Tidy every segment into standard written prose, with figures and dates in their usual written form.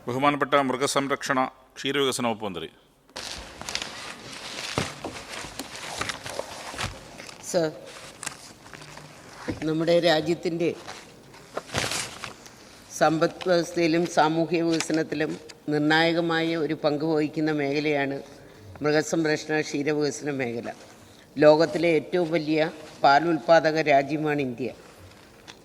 ബഹുമാനപ്പെട്ട മൃഗസംരക്ഷണ ക്ഷീരവികസന വകുപ്പ് മന്ത്രി. സർ, നമ്മുടെ രാജ്യത്തിൻ്റെ സമ്പദ് വ്യവസ്ഥയിലും സാമൂഹ്യ വികസനത്തിലും നിർണായകമായ ഒരു പങ്ക് വഹിക്കുന്ന മേഖലയാണ് മൃഗസംരക്ഷണ ക്ഷീരവികസന മേഖല. ലോകത്തിലെ ഏറ്റവും വലിയ പാൽ ഉൽപ്പാദക രാജ്യമാണ് ഇന്ത്യ.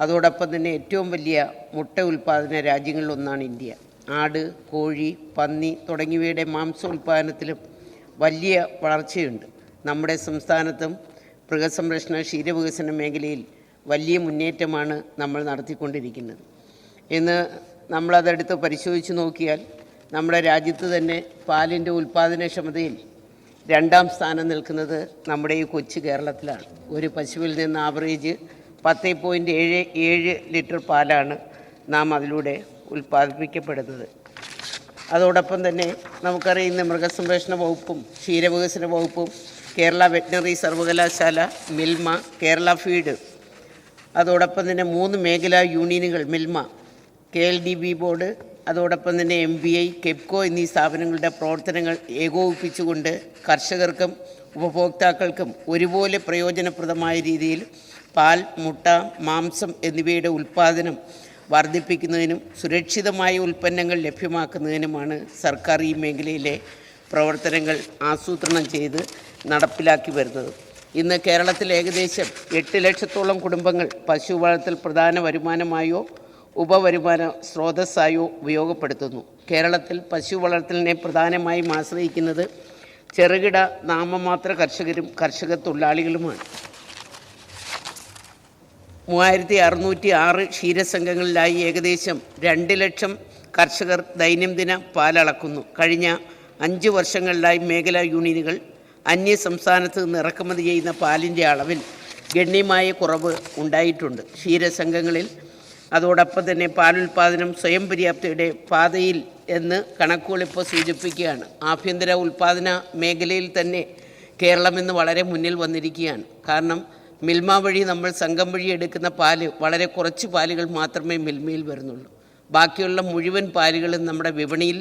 അതോടൊപ്പം തന്നെ ഏറ്റവും വലിയ മുട്ട ഉൽപ്പാദന രാജ്യങ്ങളിലൊന്നാണ് ഇന്ത്യ. ആട്, കോഴി, പന്നി തുടങ്ങിയവയുടെ മാംസ ഉൽപ്പാദനത്തിലും വലിയ വളർച്ചയുണ്ട്. നമ്മുടെ സംസ്ഥാനത്തും മൃഗസംരക്ഷണ ക്ഷീരവികസന മേഖലയിൽ വലിയ മുന്നേറ്റമാണ് നമ്മൾ നടത്തിക്കൊണ്ടിരിക്കുന്നത്. ഇന്ന് നമ്മളതെടുത്ത് പരിശോധിച്ച് നോക്കിയാൽ നമ്മുടെ രാജ്യത്ത് തന്നെ പാലിൻ്റെ ഉൽപ്പാദനക്ഷമതയിൽ 2ാം സ്ഥാനം നിൽക്കുന്നത് നമ്മുടെ ഈ കൊച്ചു കേരളത്തിലാണ്. ഒരു പശുവിൽ നിന്ന് ആവറേജ് 10.77 ലിറ്റർ പാലാണ് നാം അതിലൂടെ ഉൽപ്പാദിപ്പിക്കപ്പെടുന്നത്. അതോടൊപ്പം തന്നെ നമുക്കറിയാം, ഇന്ന് മൃഗസംരക്ഷണ വകുപ്പും ക്ഷീരവികസന വകുപ്പും കേരള വെറ്റിനറി സർവകലാശാല, മിൽമ, കേരള ഫീഡ്, അതോടൊപ്പം തന്നെ 3 മേഖലാ യൂണിയനുകൾ മിൽമ, KLDB ബോർഡ്, അതോടൊപ്പം തന്നെ MBI, കെപ്കോ എന്നീ സ്ഥാപനങ്ങളുടെ പ്രവർത്തനങ്ങൾ ഏകോപിപ്പിച്ചുകൊണ്ട് കർഷകർക്കും ഉപഭോക്താക്കൾക്കും ഒരുപോലെ പ്രയോജനപ്രദമായ രീതിയിൽ പാൽ, മുട്ട, മാംസം എന്നിവയുടെ ഉൽപ്പാദനം വർദ്ധിപ്പിക്കുന്നതിനും സുരക്ഷിതമായ ഉൽപ്പന്നങ്ങൾ ലഭ്യമാക്കുന്നതിനുമാണ് സർക്കാർ ഈ മേഖലയിലെ പ്രവർത്തനങ്ങൾ ആസൂത്രണം ചെയ്ത് നടപ്പിലാക്കി വരുന്നത്. ഇന്ന് കേരളത്തിൽ ഏകദേശം 8 ലക്ഷത്തോളം കുടുംബങ്ങൾ പശു വളർത്തൽ പ്രധാന വരുമാനമായോ ഉപവരുമാന സ്രോതസ്സായോ ഉപയോഗപ്പെടുത്തുന്നു. കേരളത്തിൽ പശു വളർത്തലിനെ പ്രധാനമായും ആശ്രയിക്കുന്നത് ചെറുകിട നാമമാത്ര കർഷകരും കർഷക തൊഴിലാളികളുമാണ്. 3606 ക്ഷീരസംഘങ്ങളിലായി ഏകദേശം 2 ലക്ഷം കർഷകർ ദൈനംദിന പാലളക്കുന്നു. കഴിഞ്ഞ 5 വർഷങ്ങളിലായി മേഖലാ യൂണിയനുകൾ അന്യ സംസ്ഥാനത്ത് നിന്ന് ഇറക്കുമതി ചെയ്യുന്ന പാലിൻ്റെ അളവിൽ ഗണ്യമായ കുറവ് ഉണ്ടായിട്ടുണ്ട്. ക്ഷീരസംഘങ്ങളിൽ അതോടൊപ്പം തന്നെ പാലുൽപാദനം സ്വയം പര്യാപ്തയുടെ പാതയിൽ എന്ന് കണക്കുകൾ ഇപ്പോൾ സൂചിപ്പിക്കുകയാണ്. ആഭ്യന്തര ഉൽപ്പാദന മേഖലയിൽ തന്നെ കേരളം ഇന്ന് വളരെ മുന്നിൽ വന്നിരിക്കുകയാണ്. കാരണം മിൽമ വഴി നമ്മൾ സംഘം വഴി എടുക്കുന്ന പാല് വളരെ കുറച്ച് പാലുകൾ മാത്രമേ മിൽമയിൽ വരുന്നുള്ളൂ. ബാക്കിയുള്ള മുഴുവൻ പാലുകളും നമ്മുടെ വിപണിയിൽ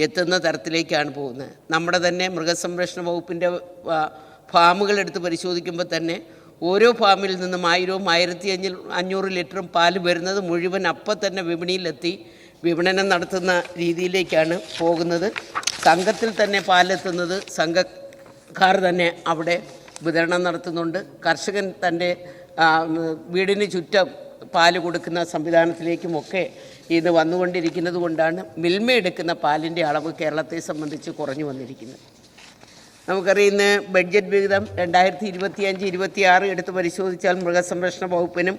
എത്തുന്ന തരത്തിലേക്കാണ് പോകുന്നത്. നമ്മുടെ തന്നെ മൃഗസംരക്ഷണ വകുപ്പിൻ്റെ ഫാമുകൾ എടുത്ത് പരിശോധിക്കുമ്പോൾ തന്നെ ഓരോ ഫാമിൽ നിന്നും 1000-ഉം 1500 ലിറ്ററും പാല് വരുന്നത് മുഴുവൻ അപ്പം തന്നെ വിപണിയിലെത്തി വിപണനം നടത്തുന്ന രീതിയിലേക്കാണ് പോകുന്നത്. സംഘത്തിൽ തന്നെ പാലെത്തുന്നത് സംഘക്കാർ തന്നെ അവിടെ വിതരണം നടത്തുന്നുണ്ട്. കർഷകൻ തൻ്റെ വീടിന് ചുറ്റും പാല് കൊടുക്കുന്ന സംവിധാനത്തിലേക്കുമൊക്കെ ഇത് വന്നുകൊണ്ടിരിക്കുന്നത് കൊണ്ടാണ് മിൽമ എടുക്കുന്ന പാലിൻ്റെ അളവ് കേരളത്തെ സംബന്ധിച്ച് കുറഞ്ഞു വന്നിരിക്കുന്നത്. നമുക്കറിയുന്ന ബഡ്ജറ്റ് വിഹിതം 2025-26 എടുത്ത് പരിശോധിച്ചാൽ മൃഗസംരക്ഷണ വകുപ്പിനും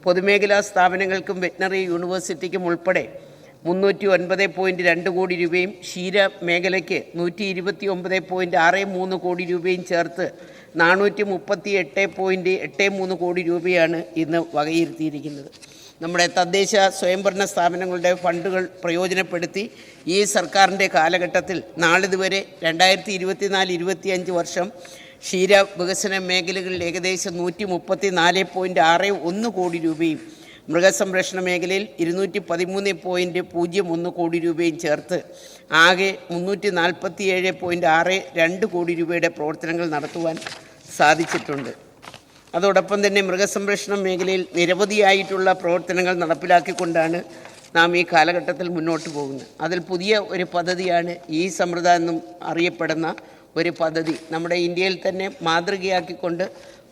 പൊതുമേഖലാ സ്ഥാപനങ്ങൾക്കും വെറ്റിനറി യൂണിവേഴ്സിറ്റിക്കും ഉൾപ്പെടെ 309.2 കോടി രൂപയും ക്ഷീര മേഖലയ്ക്ക് 129.63 കോടി രൂപയും ചേർത്ത് 438.83 കോടി രൂപയാണ് ഇന്ന് വകയിരുത്തിയിരിക്കുന്നത്. നമ്മുടെ തദ്ദേശ സ്വയംഭരണ സ്ഥാപനങ്ങളുടെ ഫണ്ടുകൾ പ്രയോജനപ്പെടുത്തി ഈ സർക്കാരിൻ്റെ കാലഘട്ടത്തിൽ നാളിതുവരെ 2024-25 വർഷം ക്ഷീര വികസന മേഖലകളിൽ ഏകദേശം 134.61 കോടി രൂപയും മൃഗസംരക്ഷണ മേഖലയിൽ 213.01 കോടി രൂപയും ചേർത്ത് ആകെ 347.62 കോടി രൂപയുടെ പ്രവർത്തനങ്ങൾ നടത്തുവാൻ സാധിച്ചിട്ടുണ്ട്. അതോടൊപ്പം തന്നെ മൃഗസംരക്ഷണ മേഖലയിൽ നിരവധിയായിട്ടുള്ള പ്രവർത്തനങ്ങൾ നടപ്പിലാക്കിക്കൊണ്ടാണ് നാം ഈ കാലഘട്ടത്തിൽ മുന്നോട്ട് പോകുന്നത്. അതിൽ പുതിയ ഒരു പദ്ധതിയാണ് ഈ സമൃദ്ധ എന്നും അറിയപ്പെടുന്ന ഒരു പദ്ധതി. നമ്മുടെ ഇന്ത്യയിൽ തന്നെ മാതൃകയാക്കിക്കൊണ്ട്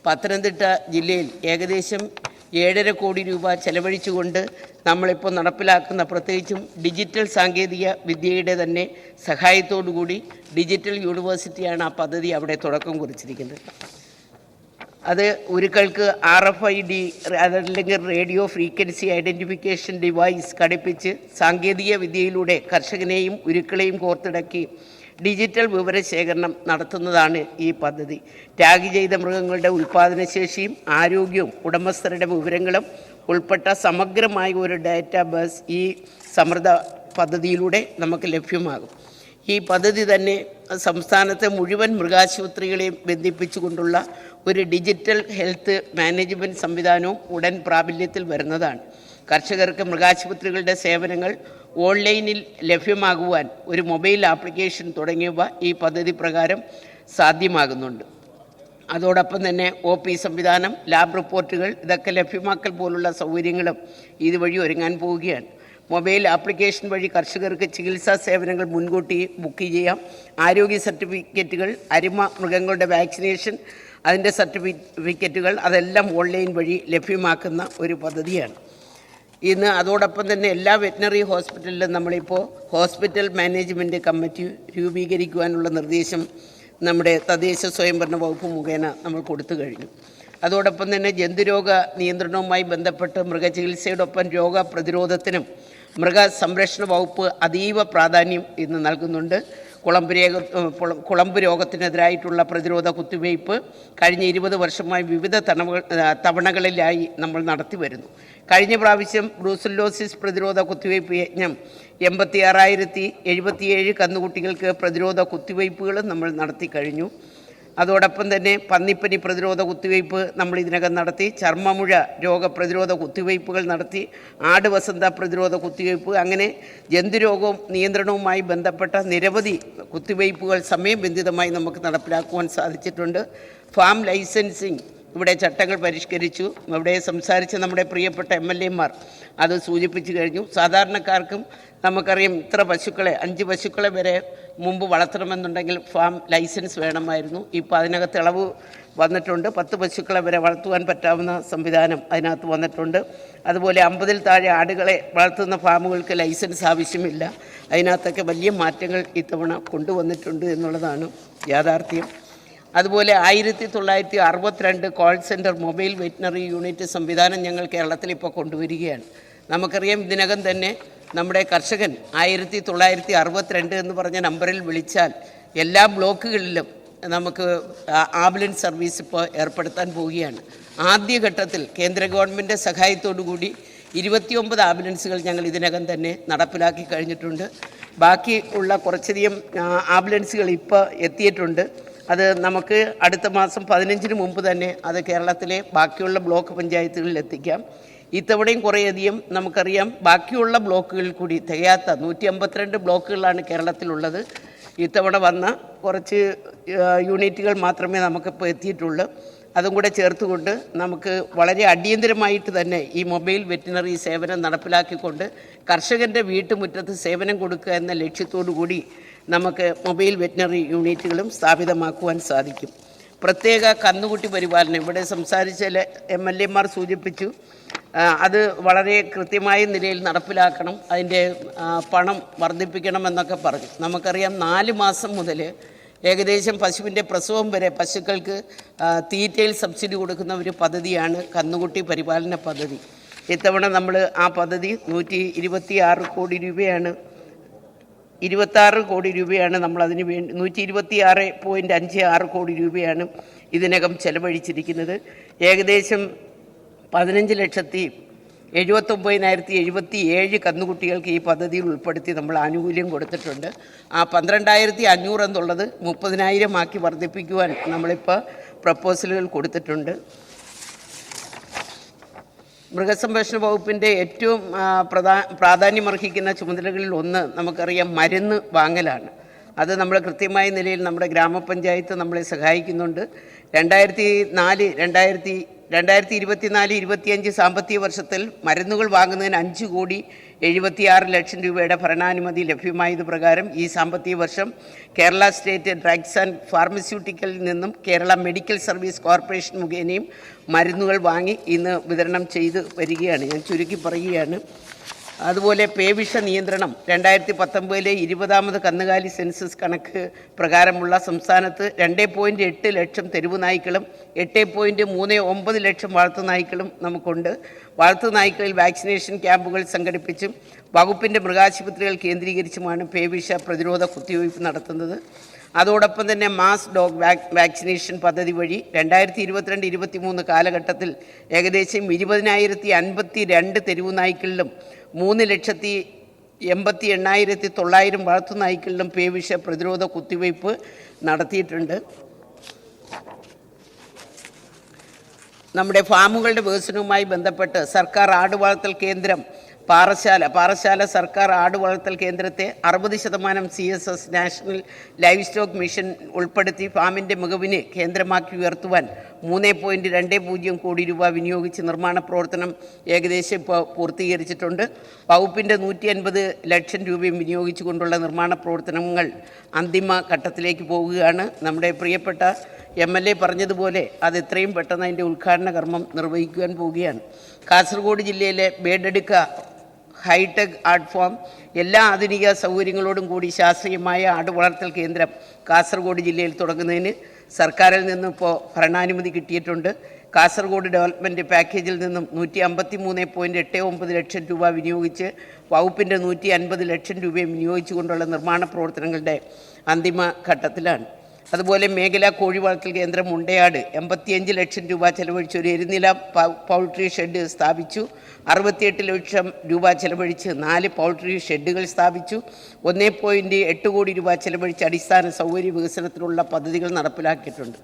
പത്തനംതിട്ട ജില്ലയിൽ ഏകദേശം 7.5 കോടി രൂപ ചെലവഴിച്ചുകൊണ്ട് നമ്മളിപ്പോൾ നടപ്പിലാക്കുന്ന, പ്രത്യേകിച്ചും ഡിജിറ്റൽ സാങ്കേതിക വിദ്യയുടെ തന്നെ സഹായത്തോടു കൂടി ഡിജിറ്റൽ യൂണിവേഴ്സിറ്റിയാണ് ആ പദ്ധതി അവിടെ തുടക്കം കുറിച്ചിരിക്കുന്നത്. അത് ഉരുക്കൾക്ക് RFID അതല്ലെങ്കിൽ റേഡിയോ ഫ്രീക്വൻസി ഐഡൻറ്റിഫിക്കേഷൻ ഡിവൈസ് ഘടിപ്പിച്ച് സാങ്കേതിക വിദ്യയിലൂടെ കർഷകനെയും ഉരുക്കളെയും കോർത്തിണക്കി ഡിജിറ്റൽ വിവരശേഖരണം നടത്തുന്നതാണ് ഈ പദ്ധതി. ടാഗ് ചെയ്ത മൃഗങ്ങളുടെ ഉൽപ്പാദനശേഷിയും ആരോഗ്യവും ഉടമസ്ഥരുടെ വിവരങ്ങളും ഉൾപ്പെട്ട സമഗ്രമായ ഒരു ഡാറ്റാബേസ് ഈ സമൃദ്ധ പദ്ധതിയിലൂടെ നമുക്ക് ലഭ്യമാകും. ഈ പദ്ധതി തന്നെ സംസ്ഥാനത്തെ മുഴുവൻ മൃഗാശുപത്രികളെയും ബന്ധിപ്പിച്ചുകൊണ്ടുള്ള ഒരു ഡിജിറ്റൽ ഹെൽത്ത് മാനേജ്മെൻറ്റ് സംവിധാനവും ഉടൻ പ്രാബല്യത്തിൽ വരുന്നതാണ്. കർഷകർക്ക് മൃഗാശുപത്രികളുടെ സേവനങ്ങൾ ഓൺലൈനിൽ ലഭ്യമാകുവാൻ ഒരു മൊബൈൽ ആപ്ലിക്കേഷൻ തുടങ്ങിയവ ഈ പദ്ധതി പ്രകാരം സാധ്യമാകുന്നുണ്ട്. അതോടൊപ്പം തന്നെ OP സംവിധാനം, ലാബ് റിപ്പോർട്ടുകൾ ഇതൊക്കെ ലഭ്യമാക്കൽ പോലുള്ള സൗകര്യങ്ങളും ഇതുവഴി ഒരുങ്ങാൻ പോവുകയാണ്. മൊബൈൽ ആപ്ലിക്കേഷൻ വഴി കർഷകർക്ക് ചികിത്സാ സേവനങ്ങൾ മുൻകൂട്ടി ബുക്ക് ചെയ്യാം. ആരോഗ്യ സർട്ടിഫിക്കറ്റുകൾ, അരുമ മൃഗങ്ങളുടെ വാക്സിനേഷൻ, അതിൻ്റെ സർട്ടിഫിക്കറ്റുകൾ അതെല്ലാം ഓൺലൈൻ വഴി ലഭ്യമാക്കുന്ന ഒരു പദ്ധതിയാണ്. ഇന്ന് അതോടൊപ്പം തന്നെ എല്ലാ വെറ്റിനറി ഹോസ്പിറ്റലിലും നമ്മളിപ്പോൾ ഹോസ്പിറ്റൽ മാനേജ്മെൻറ്റ് കമ്മിറ്റി രൂപീകരിക്കുവാനുള്ള നിർദ്ദേശം നമ്മുടെ തദ്ദേശ സ്വയംഭരണ വകുപ്പ് മുഖേന നമ്മൾ കൊടുത്തു കഴിഞ്ഞു. അതോടൊപ്പം തന്നെ ജന്തുരോഗ നിയന്ത്രണവുമായി ബന്ധപ്പെട്ട് മൃഗചികിത്സയോടൊപ്പം രോഗപ്രതിരോധത്തിനും മൃഗസംരക്ഷണ വകുപ്പ് അതീവ പ്രാധാന്യം ഇന്ന് നൽകുന്നുണ്ട്. കുളമ്പ് രോഗത്തിനെതിരായിട്ടുള്ള പ്രതിരോധ കുത്തിവയ്പ്പ് കഴിഞ്ഞ 20 വർഷമായി വിവിധ തവണകളിലായി നമ്മൾ നടത്തി വരുന്നു. കഴിഞ്ഞ പ്രാവശ്യം ബ്രൂസല്ലോസിസ് പ്രതിരോധ കുത്തിവയ്പ്പ് യജ്ഞം 86,077 കന്നുകുട്ടികൾക്ക് പ്രതിരോധ കുത്തിവയ്പ്പുകളും നമ്മൾ നടത്തി കഴിഞ്ഞു. അതോടൊപ്പം തന്നെ പന്നിപ്പനി പ്രതിരോധ കുത്തിവയ്പ്പ് നമ്മൾ ഇതിനകം നടത്തി. ചർമ്മമുഴ രോഗപ്രതിരോധ കുത്തിവയ്പ്പുകൾ നടത്തി. ആടുവസന്ത പ്രതിരോധ കുത്തിവയ്പ്പ്, അങ്ങനെ ജന്തുരോഗവും നിയന്ത്രണവുമായി ബന്ധപ്പെട്ട നിരവധി കുത്തിവയ്പ്പുകൾ സമയബന്ധിതമായി നമുക്ക് നടപ്പിലാക്കുവാൻ സാധിച്ചിട്ടുണ്ട്. ഫാം ലൈസൻസിങ് ഇവിടെ ചട്ടങ്ങൾ പരിഷ്കരിച്ചു. അവിടെ സംസാരിച്ച നമ്മുടെ പ്രിയപ്പെട്ട MLA മാർ അത് സൂചിപ്പിച്ചു കഴിഞ്ഞു. സാധാരണക്കാർക്കും നമുക്കറിയാം, ഇത്ര പശുക്കളെ 5 പശുക്കളെ വരെ മുമ്പ് വളർത്തണമെന്നുണ്ടെങ്കിൽ ഫാം ലൈസൻസ് വേണമായിരുന്നു. ഇപ്പോൾ അതിനകത്ത് ഇളവ് വന്നിട്ടുണ്ട്. 10 പശുക്കളെ വരെ വളർത്തുവാൻ പറ്റാവുന്ന സംവിധാനം അതിനകത്ത് വന്നിട്ടുണ്ട്. അതുപോലെ 50-ൽ താഴെ ആടുകളെ വളർത്തുന്ന ഫാമുകൾക്ക് ലൈസൻസ് ആവശ്യമില്ല. അതിനകത്തൊക്കെ വലിയ മാറ്റങ്ങൾ ഇത്തവണ കൊണ്ടുവന്നിട്ടുണ്ട് എന്നുള്ളതാണ് യാഥാർത്ഥ്യം. അതുപോലെ 1962 call centre mobile veterinary unit സംവിധാനം ഞങ്ങൾ കേരളത്തിൽ ഇപ്പോൾ കൊണ്ടുവരികയാണ്. നമുക്കറിയാം, ഇതിനകം തന്നെ നമ്മുടെ കർഷകൻ 1962 എന്ന് പറഞ്ഞ നമ്പറിൽ വിളിച്ചാൽ എല്ലാ ബ്ലോക്കുകളിലും നമുക്ക് ആംബുലൻസ് സർവീസ് ഇപ്പോൾ ഏർപ്പെടുത്താൻ പോവുകയാണ്. ആദ്യഘട്ടത്തിൽ കേന്ദ്ര ഗവൺമെൻറ് സഹായത്തോടുകൂടി 29 ആംബുലൻസുകൾ ഞങ്ങൾ ഇതിനകം തന്നെ നടപ്പിലാക്കി കഴിഞ്ഞിട്ടുണ്ട്. ബാക്കി ഉള്ള കുറച്ചധികം ആംബുലൻസുകൾ ഇപ്പോൾ എത്തിയിട്ടുണ്ട്. അത് നമുക്ക് അടുത്ത മാസം 15-ന് മുമ്പ് തന്നെ അത് കേരളത്തിലെ ബാക്കിയുള്ള ബ്ലോക്ക് പഞ്ചായത്തുകളിൽ എത്തിക്കാം. ഇത്തവണയും കുറേയധികം നമുക്കറിയാം, ബാക്കിയുള്ള ബ്ലോക്കുകളിൽ കൂടി തികയാത്ത 152 ബ്ലോക്കുകളാണ് കേരളത്തിലുള്ളത്. ഇത്തവണ വന്ന കുറച്ച് യൂണിറ്റുകൾ മാത്രമേ നമുക്കിപ്പോൾ എത്തിയിട്ടുള്ളൂ. അതും കൂടെ ചേർത്തുകൊണ്ട് നമുക്ക് വളരെ അടിയന്തരമായിട്ട് തന്നെ ഈ മൊബൈൽ വെറ്റിനറി സേവനം നടപ്പിലാക്കിക്കൊണ്ട് കർഷകൻ്റെ വീട്ടുമുറ്റത്ത് സേവനം കൊടുക്കുക എന്ന ലക്ഷ്യത്തോടു കൂടി നമുക്ക് മൊബൈൽ വെറ്റിനറി യൂണിറ്റുകളും സ്ഥാപിതമാക്കുവാൻ സാധിക്കും. പ്രത്യേക കന്നുകുട്ടി പരിപാലനം ഇവിടെ സംസാരിച്ച MLA മാർ സൂചിപ്പിച്ചു. അത് വളരെ കൃത്യമായ നിലയിൽ നടപ്പിലാക്കണം, അതിൻ്റെ പണം വർദ്ധിപ്പിക്കണമെന്നൊക്കെ പറഞ്ഞു. നമുക്കറിയാം, 4 മാസം മുതൽ ഏകദേശം പശുവിൻ്റെ പ്രസവം വരെ പശുക്കൾക്ക് തീറ്റയിൽ സബ്സിഡി കൊടുക്കുന്ന ഒരു പദ്ധതിയാണ് കന്നുകുട്ടി പരിപാലന പദ്ധതി. ഇത്തവണ നമ്മൾ ആ പദ്ധതി 126 കോടി രൂപയാണ് 26 കോടി രൂപയാണ് നമ്മൾ അതിന് വേണ്ടി 126.56 കോടി രൂപയാണ് ഇതിനകം ചെലവഴിച്ചിരിക്കുന്നത്. ഏകദേശം 15,79,077 കന്നുകുട്ടികൾക്ക് ഈ പദ്ധതിയിൽ ഉൾപ്പെടുത്തി നമ്മൾ ആനുകൂല്യം കൊടുത്തിട്ടുണ്ട്. ആ 12,500 എന്നുള്ളത് 30,000 ആക്കി വർദ്ധിപ്പിക്കുവാൻ നമ്മളിപ്പോൾ പ്രപ്പോസലുകൾ കൊടുത്തിട്ടുണ്ട്. മൃഗസംരക്ഷണ വകുപ്പിൻ്റെ ഏറ്റവും പ്രാധാന്യമർഹിക്കുന്ന ചുമതലകളിൽ ഒന്ന് നമുക്കറിയാം, മരുന്ന് വാങ്ങലാണ്. അത് നമ്മൾ കൃത്യമായ നിലയിൽ നമ്മുടെ ഗ്രാമപഞ്ചായത്ത് നമ്മളെ സഹായിക്കുന്നുണ്ട്. 2024-25 സാമ്പത്തിക വർഷത്തിൽ മരുന്നുകൾ വാങ്ങുന്നതിന് 5,76,00,000 രൂപയുടെ ഭരണാനുമതി ലഭ്യമായത് പ്രകാരം ഈ സാമ്പത്തിക വർഷം കേരള സ്റ്റേറ്റ് ഡ്രഗ്സ് ആൻഡ് ഫാർമസ്യൂട്ടിക്കലിൽ നിന്നും കേരള മെഡിക്കൽ സർവീസ് കോർപ്പറേഷൻ മുഖേനയും മരുന്നുകൾ വാങ്ങി ഇന്ന് വിതരണം ചെയ്ത് വരികയാണ്. ഞാൻ ചുരുക്കി പറയുകയാണ്. അതുപോലെ പേവിഷ നിയന്ത്രണം 2019 20ാമത് കന്നുകാലി സെൻസസ് കണക്ക് പ്രകാരമുള്ള സംസ്ഥാനത്ത് 2.8 ലക്ഷം തെരുവ് നായ്ക്കളും 8.39 ലക്ഷം വളർത്തുനായ്ക്കളും നമുക്കുണ്ട്. വളർത്തുനായ്ക്കളിൽ വാക്സിനേഷൻ ക്യാമ്പുകൾ സംഘടിപ്പിച്ചും വകുപ്പിൻ്റെ മൃഗാശുപത്രികൾ കേന്ദ്രീകരിച്ചുമാണ് പേവിഷ പ്രതിരോധ കുത്തിവയ്പ് നടത്തുന്നത്. അതോടൊപ്പം തന്നെ മാസ് ഡോഗ് വാക്സിനേഷൻ പദ്ധതി വഴി 2022-23 കാലഘട്ടത്തിൽ ഏകദേശം 20,052 തെരുവ് നായ്ക്കളിലും 3,88,900 വളർത്തുനായ്ക്കളിലും പേവിഷ പ്രതിരോധ കുത്തിവയ്പ് നടത്തിയിട്ടുണ്ട്. നമ്മുടെ ഫാമുകളുടെ വികസനവുമായി ബന്ധപ്പെട്ട് സർക്കാർ ആടുവളർത്തൽ കേന്ദ്രം പാറശാല സർക്കാർ ആട് വളർത്തൽ കേന്ദ്രത്തെ 60% CSS national live stock mission ഉൾപ്പെടുത്തി ഫാമിൻ്റെ മികവിനെ കേന്ദ്രമാക്കി ഉയർത്തുവാൻ 3.20 കോടി രൂപ വിനിയോഗിച്ച് നിർമ്മാണ പ്രവർത്തനം ഏകദേശം ഇപ്പോൾ പൂർത്തീകരിച്ചിട്ടുണ്ട്. വകുപ്പിൻ്റെ 150 ലക്ഷം രൂപയും വിനിയോഗിച്ചുകൊണ്ടുള്ള നിർമ്മാണ പ്രവർത്തനങ്ങൾ അന്തിമ ഘട്ടത്തിലേക്ക് പോവുകയാണ്. നമ്മുടെ പ്രിയപ്പെട്ട MLA പറഞ്ഞതുപോലെ അത് എത്രയും പെട്ടെന്ന് അതിൻ്റെ ഉദ്ഘാടന കർമ്മം നിർവഹിക്കുവാൻ പോവുകയാണ്. കാസർഗോഡ് ജില്ലയിലെ ബേഡെടുക്ക ഹൈടെക് ആർട്ട് ഫാം എല്ലാ ആധുനിക സൗകര്യങ്ങളോടും കൂടി ശാസ്ത്രീയമായ ആട് വളർത്തൽ കേന്ദ്രം കാസർഗോഡ് ജില്ലയിൽ തുടങ്ങുന്നതിന് സർക്കാരിൽ നിന്നും ഇപ്പോൾ ഭരണാനുമതി കിട്ടിയിട്ടുണ്ട്. കാസർഗോഡ് ഡെവലപ്മെൻറ്റ് പാക്കേജിൽ നിന്നും 153.89 ലക്ഷം രൂപ വിനിയോഗിച്ച് വകുപ്പിൻ്റെ 150 ലക്ഷം രൂപയും വിനിയോഗിച്ചുകൊണ്ടുള്ള നിർമ്മാണ പ്രവർത്തനങ്ങളുടെ അന്തിമ ഘട്ടത്തിലാണ്. അതുപോലെ മേഖലാ കോഴി വളർത്തൽ കേന്ദ്രം മുണ്ടയാട് 85 ലക്ഷം രൂപ ചെലവഴിച്ച് ഒരു എരുനില പൗൾട്രി ഷെഡ് സ്ഥാപിച്ചു. 68 ലക്ഷം രൂപ ചെലവഴിച്ച് 4 പൗൾട്രി ഷെഡുകൾ സ്ഥാപിച്ചു. 1.8 കോടി രൂപ ചെലവഴിച്ച് അടിസ്ഥാന സൗകര്യ വികസനത്തിനുള്ള പദ്ധതികൾ നടപ്പിലാക്കിയിട്ടുണ്ട്.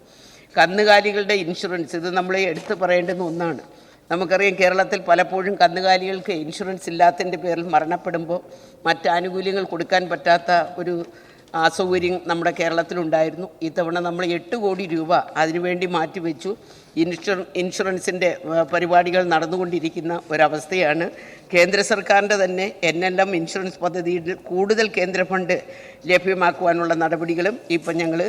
കന്നുകാലികളുടെ ഇൻഷുറൻസ് ഇത് നമ്മൾ എടുത്തു പറയേണ്ടുന്ന ഒന്നാണ്. നമുക്കറിയാം, കേരളത്തിൽ പലപ്പോഴും കന്നുകാലികൾക്ക് ഇൻഷുറൻസ് ഇല്ലാത്തതിൻ്റെ പേരിൽ മരണപ്പെടുമ്പോൾ മറ്റ് ആനുകൂല്യങ്ങൾ കൊടുക്കാൻ പറ്റാത്ത ഒരു അസൗകര്യം നമ്മുടെ കേരളത്തിലുണ്ടായിരുന്നു. ഇത്തവണ നമ്മൾ 8 കോടി രൂപ അതിനുവേണ്ടി മാറ്റിവെച്ചു. ഇൻഷുറൻസിൻ്റെ പരിപാടികൾ നടന്നുകൊണ്ടിരിക്കുന്ന ഒരവസ്ഥയാണ്. കേന്ദ്ര സർക്കാരിൻ്റെ തന്നെ NLM ഇൻഷുറൻസ് പദ്ധതിയിൽ കൂടുതൽ കേന്ദ്ര ഫണ്ട് ലഭ്യമാക്കുവാനുള്ള നടപടികളും ഇപ്പം ഞങ്ങൾ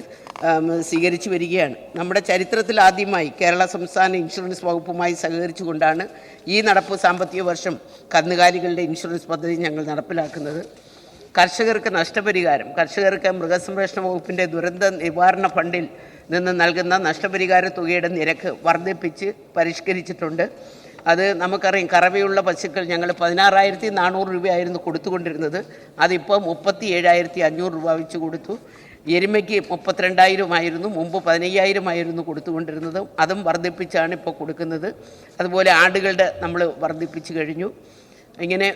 സ്വീകരിച്ചു വരികയാണ്. നമ്മുടെ ചരിത്രത്തിൽ ആദ്യമായി കേരള സംസ്ഥാന ഇൻഷുറൻസ് വകുപ്പുമായി സഹകരിച്ചുകൊണ്ടാണ് ഈ നടപ്പ് സാമ്പത്തിക വർഷം കന്നുകാലികളുടെ ഇൻഷുറൻസ് പദ്ധതി ഞങ്ങൾ നടപ്പിലാക്കുന്നത്. കർഷകർക്ക് നഷ്ടപരിഹാരം, കർഷകർക്ക് മൃഗസംരക്ഷണ വകുപ്പിൻ്റെ ദുരന്ത നിവാരണ ഫണ്ടിൽ നിന്ന് നൽകുന്ന നഷ്ടപരിഹാര തുകയുടെ നിരക്ക് വർദ്ധിപ്പിച്ച് പരിഷ്കരിച്ചിട്ടുണ്ട്. അത് നമുക്കറിയാം, കറവയുള്ള പശുക്കൾ ഞങ്ങൾ 16,400 രൂപയായിരുന്നു കൊടുത്തുകൊണ്ടിരുന്നത്. അതിപ്പോൾ 37,500 രൂപ വെച്ച് കൊടുത്തു. എരുമയ്ക്ക് 32,000 ആയിരുന്നു, മുമ്പ് 15,000 ആയിരുന്നു കൊടുത്തുകൊണ്ടിരുന്നത്. അതും വർദ്ധിപ്പിച്ചാണ് ഇപ്പോൾ കൊടുക്കുന്നത്. അതുപോലെ ആടുകളുടെ നമ്മൾ വർദ്ധിപ്പിച്ച് കഴിഞ്ഞു. ഇങ്ങനെ